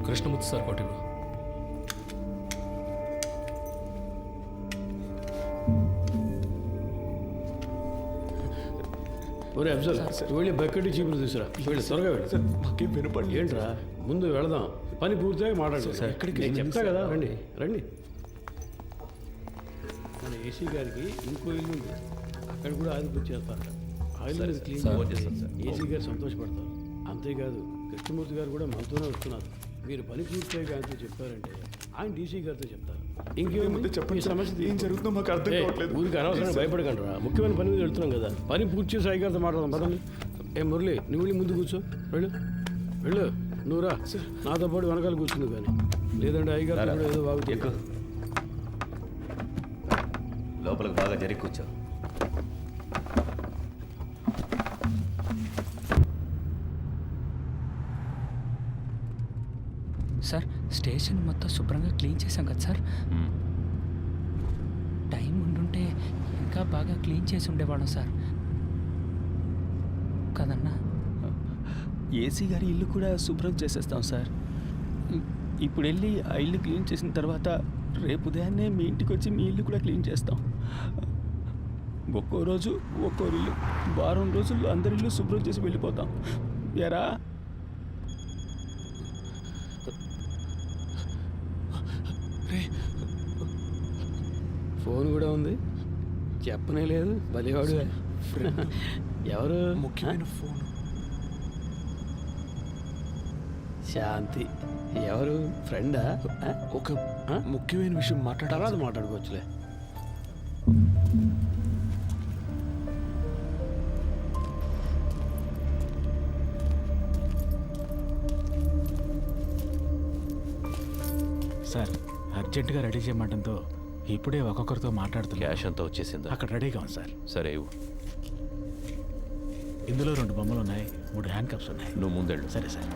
కృష్ణమూర్తి సార్ కోటి ఒరే అఫ్జల్ వెళ్ళి బకెట్ చీపులు తీసురా. వెళ్ళి త్వరగా వెళ్ళి. మాకేం వినపడి ఏంట్రా ముందు వెళదాం, పని పూర్తిగా మాట్లాడు. నేను చెప్తా కదా, రండి రండి. మన ఏసీ గారికి ఇంకో ఇల్లు ఉంది, అక్కడ కూడా ఆయిల్ బుక్ చేస్తారట. ఆయిల్ క్లీన్ ఏసీ గారు సంతోషపడతారు. అంతేకాదు కృష్ణమూర్తి గారు కూడా మనతోనే వస్తున్నారు. మీరు పని పూర్తిగా ఆయనతో చెప్పారంటే ఆయన డీసీ గారితో చెప్తారు. ఇంకేముంది చెప్పండి, సమస్య ఏం జరుగుతుందో మాకు అర్థం కావట్లేదు. ఊరికి అనవసరంగా భయపడకండి రా, ముఖ్యమైన పని మీద వెళ్తున్నాం కదా. పని పూర్తి చేసి అయ్యగారితో మాట్లాడదాం పదండి. మురళి నువ్వు వెళ్ళి ముందు కూర్చో. వెళ్ళు వెళ్ళు, నువ్వు రా నాతో పాటు వెనకాల కూర్చుంది. కానీ లేదంటే అయ్యగారు కూడా ఏదో బాగుంది. లోపలికి బాగా జరిగి కూర్చో. సార్ స్టేషన్ మొత్తం శుభ్రంగా క్లీన్ చేశాం కదా సార్. టైం ఉండుంటే ఇంకా బాగా క్లీన్ చేసి ఉండేవాళ్ళం సార్ కదన్నా. ఏసీ గారి ఇల్లు కూడా శుభ్రం చేసేస్తాం సార్. ఇప్పుడు వెళ్ళి ఆ ఇల్లు క్లీన్ చేసిన తర్వాత రేపు ఉదయాన్నే మీ ఇంటికి వచ్చి మీ ఇల్లు కూడా క్లీన్ చేస్తాం. ఒక్కో రోజు ఒక్కో ఇల్లు, వారం రోజుల్లో అందరి ఇల్లు శుభ్రం చేసి వెళ్ళిపోతాం. ఎరా ఫోన్ కూడా ఉంది, చెప్పనే లేదు. బలివాడు ఎవరు? ముఖ్యమైన ఫోన్. శాంతి ఎవరు? ఫ్రెండా? ఒక ముఖ్యమైన విషయం తర్వాత మాట్లాడుకోవచ్చులే. సార్ అర్జెంటుగా రెడీ చేయమంటంతో ఇప్పుడే ఒక్కొక్కరితో మాట్లాడుతున్నా. క్యాష్ అంతా వచ్చేసిందా? అక్కడ రెడీగా ఉంది సార్. సరే ఇవ్వు. ఇందులో 2 బొమ్మలు ఉన్నాయి, 3 హ్యాండ్ కప్స్ ఉన్నాయి. నువ్వు ముందెళ్ళు. సరే సార్.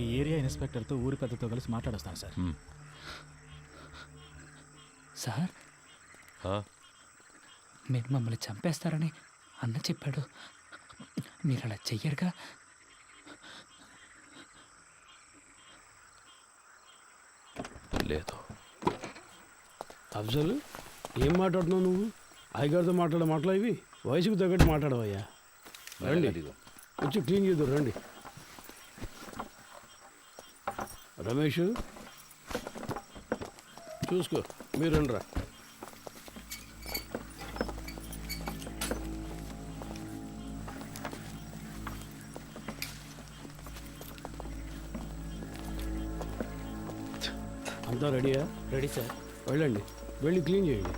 ఈ ఏరియా ఇన్స్పెక్టర్తో ఊరి పెద్దతో కలిసి మాట్లాడొస్తాను సార్. సార్ మీరు మమ్మల్ని చంపేస్తారని అన్న చెప్పాడు. మీరు అలా చెయ్యరుగా? లేదు. అఫ్జల్ ఏం మాట్లాడుతున్నావు నువ్వు? అయ్యగారితో మాట్లాడే మాటలు ఇవి? వయసుకు తగ్గట్టు మాట్లాడవయ్యా. రండి వచ్చి క్లీన్ చేద్దాం. రండి రమేష్ చూసుకో, మీరు రండిరా. అంతా రెడీయా? Ready sir. వెళ్ళండి, వెళ్ళి క్లీన్ చేయండి.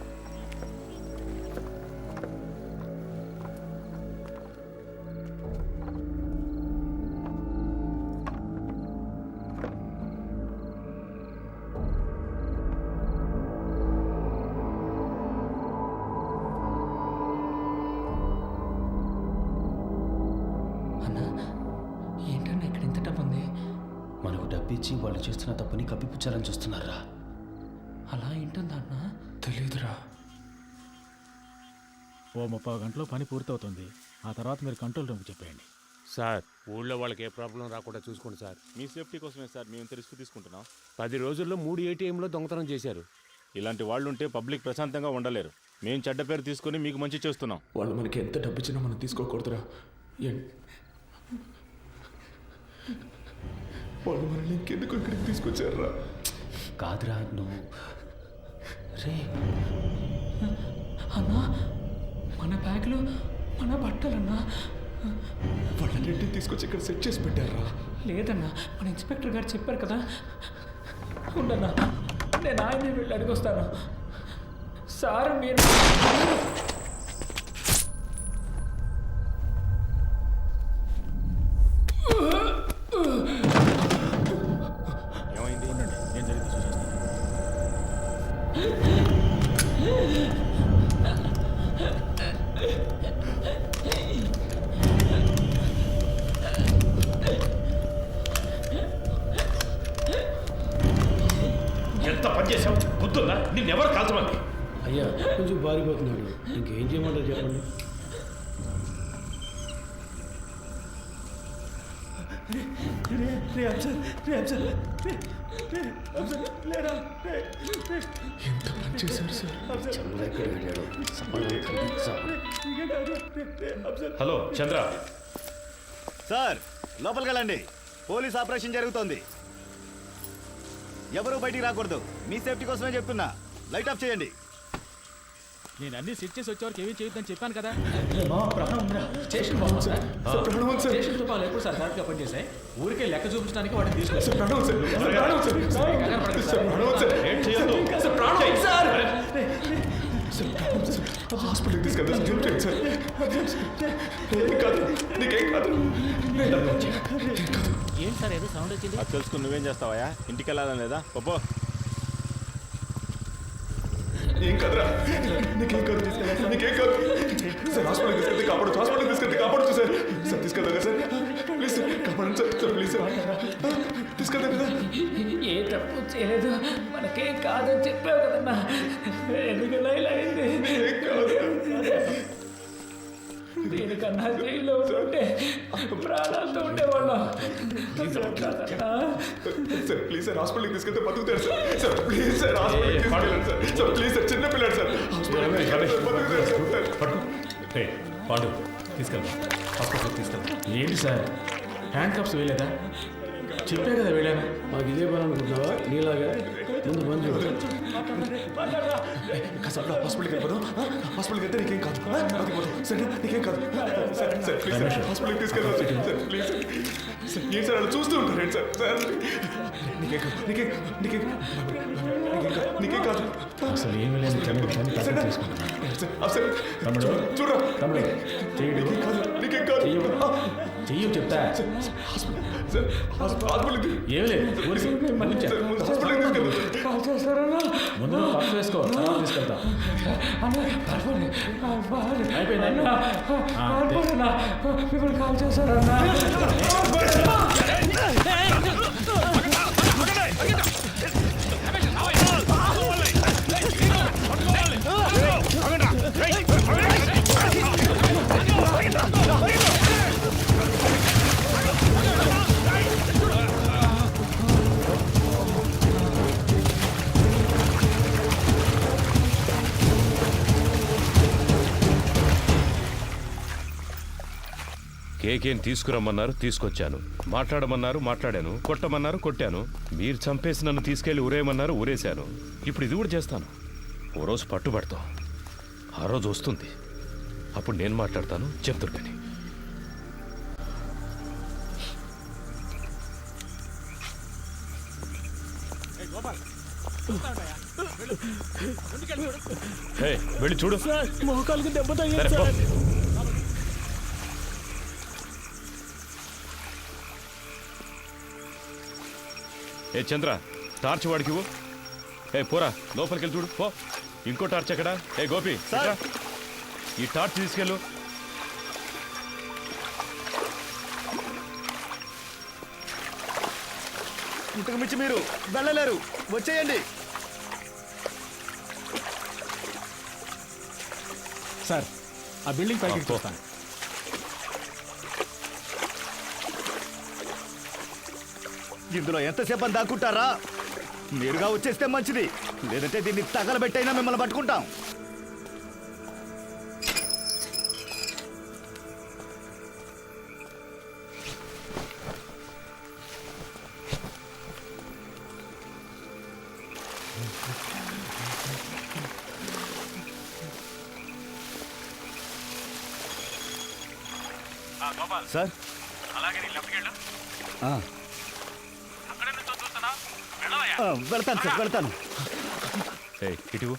ఏంటన్నా ఇక్కడ ఇంత డబ్బు ఉంది? మనకు డబ్బిచ్చి వాళ్ళు చేస్తున్న తప్పుని కప్పిపుచ్చాలని చూస్తున్నారా? అలా ఏంటుందా అన్న? తెలీదురా. ఓ 30 గంటలో పని పూర్తవుతుంది. ఆ తర్వాత మీరు కంట్రోల్ రూమ్కి చెప్పేయండి. సార్ ఊళ్ళో వాళ్ళకి ఏ ప్రాబ్లం రాకుండా చూసుకోండి సార్. మీ సేఫ్టీ కోసమే సార్ మేము ఇంత రిస్క్ తీసుకుంటున్నాం. 10 రోజుల్లో 3 ATMలో దొంగతనం చేశారు. ఇలాంటి వాళ్ళు ఉంటే పబ్లిక్ ప్రశాంతంగా ఉండలేరు. మేము చెడ్డ పేరు తీసుకొని మీకు మంచి చేస్తున్నాం. వాళ్ళు మనకి ఎంత డబ్బు ఇచ్చినా మనం తీసుకోకూడదురా. వాళ్ళు మనల్ని ఇంకెందుకు ఇక్కడికి తీసుకొచ్చారా? కాదురా నువ్వు రే అన్నా మన బ్యాగ్లో మన బట్టలన్నా. వాళ్ళన్నింటినీ తీసుకొచ్చి ఇక్కడ సెట్ చేసి పెట్టారా? లేదన్నా మన ఇన్స్పెక్టర్ గారు చెప్పారు కదా. ఉండన్నా నేను ఆయనే వెళ్ళి అడిగొస్తాను. సార్ మీరు ఏమైంది? నేను జరిగి చూసేస్తాను. ఎంత పని చేసావు? గుర్తుందా? నిన్నెవరు కాల్చమంది? అయ్యా కొంచెం బారిపోతున్నాడు, ఇంకేం చేయమంటారు చెప్పండి. ఎంత పని చేశారు సార్? హలో చంద్ర. సార్ లోపలికి వెళ్ళండి. పోలీస్ ఆపరేషన్ జరుగుతోంది. ఎవరూ బయటికి రాకూడదు. మీ సేఫ్టీ కోసమే చెప్తున్నా. లైట్ ఆఫ్ చేయండి. నేను అన్ని సెట్ చేసి వచ్చేవారికి ఏమీ చేయొద్దని చెప్పాను కదా. స్టేషన్ తుపాలు ఎప్పుడు సార్ కరెక్ట్గా పనిచేసాయి? ఊరికే లెక్క చూపించడానికి వాటిని తీసుకొచ్చారు. హాస్పిటల్కి తీసుకెళ్తాను సార్. నీకేం కాదు. ఏం సార్ ఏదో సౌండ్ వచ్చింది? అది తెలుసుకుని నువ్వేం చేస్తావా? ఇంటికి వెళ్ళాలని లేదా? పప్పు ఏం కాదురా, నీకేం కాదు. నీకేం కాదు సార్. హాస్పిటల్కి తీసుకెళ్తే కాపాడు. హాస్పిటల్కి తీసుకెళ్తే కాపాడచ్చు సార్. సార్ తీసుకెళ్తా కదా సార్. ప్లీజ్ సార్ కాపాడండి సార్. సార్ ప్లీజ్ సార్ తీసుకెళ్తా కదా. ఏ తప్పు చేయలేదు, మనకేం కాదని చెప్పావు కదన్నా. ఎందుకలా ఇలా అయింది? దీనికన్నా జైల్లో ఉంటే ప్రాణాలతో ఉండేవాళ్ళం. సార్ ప్లీజ్ సార్ హాస్పిటల్కి తీసుకెళ్తే బతుకుతాడు సార్. సార్ ప్లీజ్ సార్ హాస్పిటల్కి తీసుకెళ్ళండి సార్. సార్ ప్లీజ్ సార్ చిన్న పిల్లాడు సార్. హాస్పిటల్కి బతుకుతాడు సార్. పాండు తీసుకెళ్తాం. హాస్పిటల్కి తీసుకెళ్తాం. ఏంటి సార్ హ్యాండ్ కప్స్ వేయలేదా? చెప్పే కదా వెళ్ళాను. మాకు ఇదే పని అనుకుంటున్నావా? నీలాగా ముందు పని చూడు. కాసేపు హాస్పిటల్కి వెళ్ళిపోదాం. హాస్పిటల్కి వెళ్తే నీకేం కాదు. సరే నీకేం కాదు. సార్ సార్ ప్లీజ్ సార్ హాస్పిటల్కి తీసుకెళ్దాం సార్. Please sir. ఏం సార్ అలా చూస్తూ ఉంటారు ఏంటి సార్? సార్ నీకేం కాదు. నీకేం కాదు. అసలు ఏమి లేదు. చూడరా తమ్ముడు నీకేం కాదు. చెయ్యి చెప్తా. హాస్పిటల్కి ఏమి లేదు. ముందు పక్క వేసుకో, తర్వాత తీసుకెళ్తాం. అయిపోయింది. మిమ్మల్ని కాల్ చేశారన్నా. కేకేం తీసుకురమ్మన్నారు, తీసుకొచ్చాను. మాట్లాడమన్నారు, మాట్లాడాను. కొట్టమన్నారు, కొట్టాను. మీరు చంపేసి నన్ను తీసుకెళ్లి ఊరేయమన్నారు, ఊరేశాను. ఇప్పుడు ఇది కూడా చేస్తాను. ఓ రోజు పట్టుబడతాం. ఆ రోజు వస్తుంది. అప్పుడు నేను మాట్లాడతాను. చెప్తారు కానీ వెళ్ళి చూడు. మోకాళ్ళకి దెబ్బ సరే, తగిలింది పో. సార్. ఏ చంద్ర, టార్చ్ వాడికి ఇవ్వు. ఏ పోరా, లోపలికి వెళ్ళి చూడు. పో. ఇంకో టార్చ్ ఎక్కడా? ఏ గోపి, ఇట్రా. ఈ టార్చ్ తీసుకెళ్ళు. ఇంతకు మించి మీరు వెళ్ళలేరు. వచ్చేయండి. సార్ ఆ బిల్డింగ్ పైకి చూస్తాను. ఇందులో ఎంతసేపు అని దాక్కుంటారా? మీరుగా వచ్చేస్తే మంచిది, లేదంటే దీన్ని తగలబెట్టైనా మిమ్మల్ని పట్టుకుంటాం. సార్ అలాగే నీ లెఫ్ట్కి వెళ్ళు. అక్కడే నుంచో చూస్తున్నా, వెళ్ళవయ్యా. వెళ్తాను సార్, వెళ్తాను. ఇటు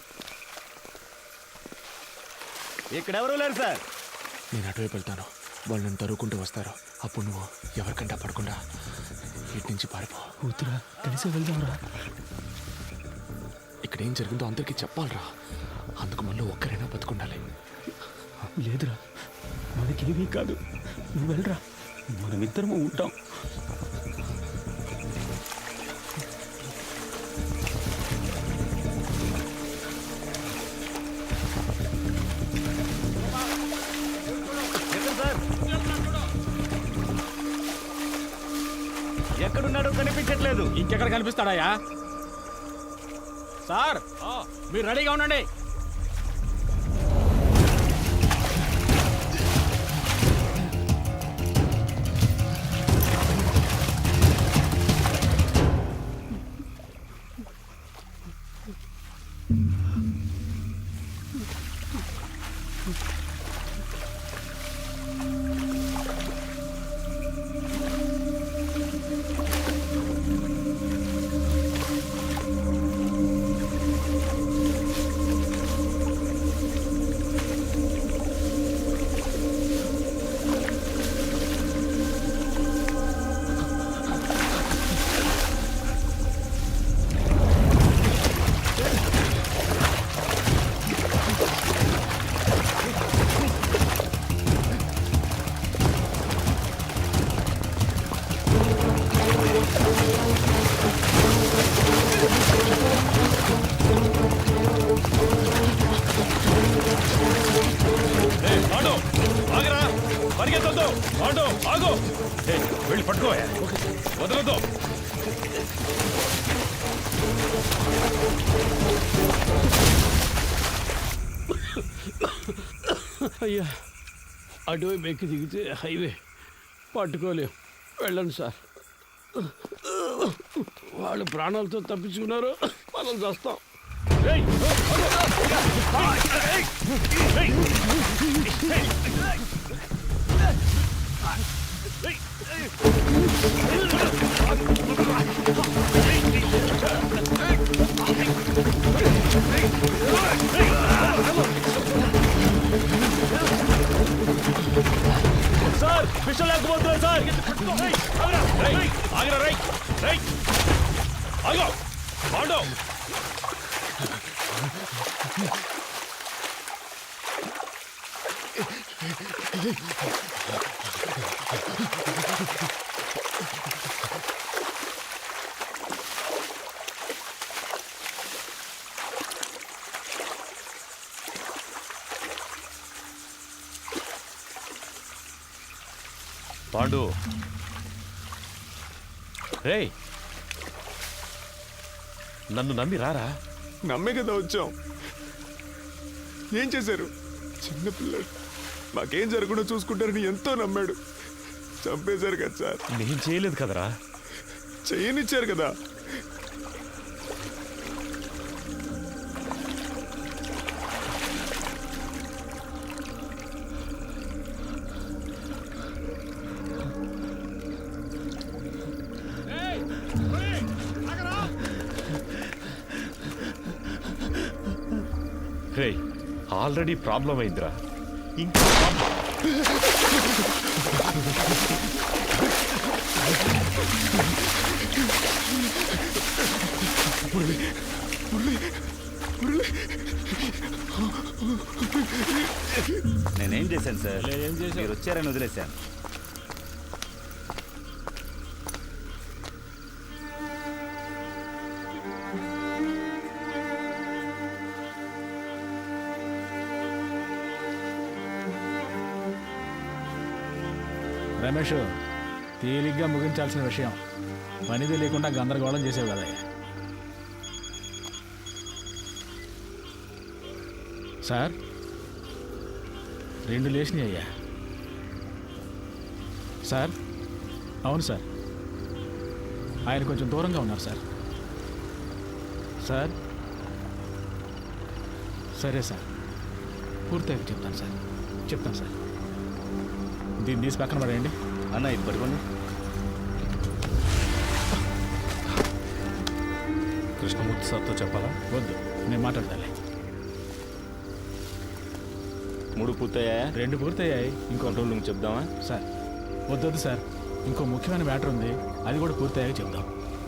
ఇక్కడెవరూ లేరు సార్. నేను అటువైపు వెళ్తాను, వాళ్ళు నన్ను తరువుకుంటూ వస్తారు. అప్పుడు నువ్వు ఎవరికంటా పడకుండా ఇటు నుంచి పారిపో. కూతురా కలిసి వెళ్దాంరా. ఇక్కడ ఏం జరిగిందో అందరికీ చెప్పాలరా. అందుకు మళ్ళీ ఒక్కరైనా బతుకుండాలి. లేదురా, మనకేమీ కాదు, నువ్వు వెళ్ళరా, మనమిద్దరము ఉంటాం. ఎక్కడున్నాడో కనిపించట్లేదు. ఇంకెక్కడ కనిపిస్తాడాయా? సార్ మీరు రెడీగా ఉండండి. వెళ్ళి పట్టుకో, వదలదు. అయ్యా, అటువైపు ఎక్కి దిగితే హైవే పట్టుకోలేం. వెళ్ళండి సార్. వాళ్ళు ప్రాణాలతో తప్పించుకున్నారు, మనం చేస్తాం. సార్ విషయం లేకపోతున్నారు సార్. ఆగరా, రైట్ రైట్ ఆగో పాండు. పాండు రే, నన్ను నమ్మి రారా. నమ్మే కదా వచ్చాం. ఏం చేశారు? చిన్నపిల్లడు, మాకేం జరగకుండా చూసుకుంటారని ఎంతో నమ్మాడు. చంపేశారు కదా సార్. నేను చేయలేదు కదరా. చేయనిచ్చారు కదా. రే, ఆల్రెడీ ప్రాబ్లం అయిందిరా, ఇంకా నేనేం చేశాను సార్? మీరు వచ్చారని వదిలేశాను. రమేష్, తేలిగ్గా ముగించాల్సిన విషయం. పని తెలియకుండా గందరగోళం చేసావు కదా. సార్ 2 లేచినాయి అయ్యా. సార్ అవును సార్, ఆయన కొంచెం దూరంగా ఉన్నారు సార్. సార్ సరే సార్, పూర్తయితే చెప్తాను సార్. దీన్ని తీసి పక్కన పడేయండి. అన్న ఇది పట్టుకోండి. కృష్ణమూర్తి సార్తో చెప్పాలా? వద్దు, నేను మాట్లాడతాలే. 3 పూర్తయ్యాయా? 2 పూర్తయ్యాయి. ఇంకో కంట్రోల్ రూమ్ చెప్దామా? సార్ వద్దు సార్, ఇంకో ముఖ్యమైన మ్యాటర్ ఉంది, అది కూడా పూర్తయ్యాక చెప్దాం.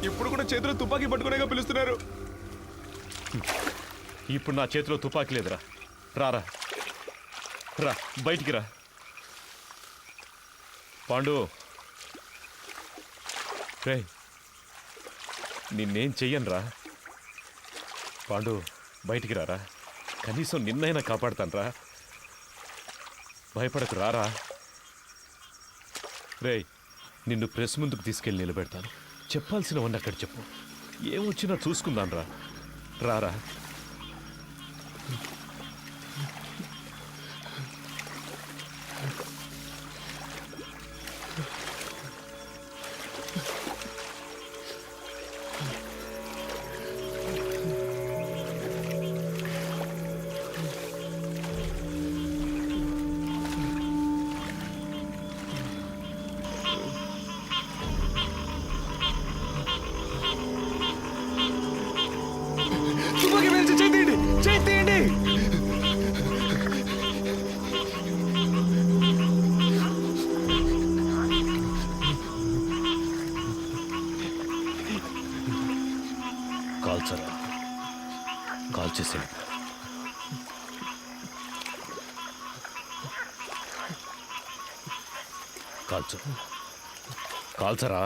ఇప్పుడు కూడా చేతిలో తుపాకీ పట్టుకునేగా పిలుస్తున్నారు. ఇప్పుడు నా చేతిలో తుపాకీ లేదురా. రారా రా, బయటికి రా. పాండు రే, నిన్నేం చెయ్యను రా. పాండు బయటికి రారా, కనీసం నిన్నైనా కాపాడుతాను రా. భయపడకు, రారా. రే, నిన్ను ప్రెస్ ముందుకు తీసుకెళ్ళి నిలబెడతాను. చెప్పాల్సినవన్నీ అక్కడ చెప్పు. ఏమొచ్చినా చూసుకుందాను రా. రారా. తుపాకీ పేల్చి చేయండి. కాల్చరా, కాల్చేసాడు. కాల్చరా.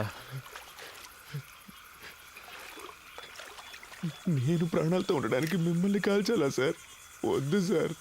నేను ప్రాణాలతో ఉండడానికి మిమ్మల్ని కాల్చాలా సార్? వద్దు సార్.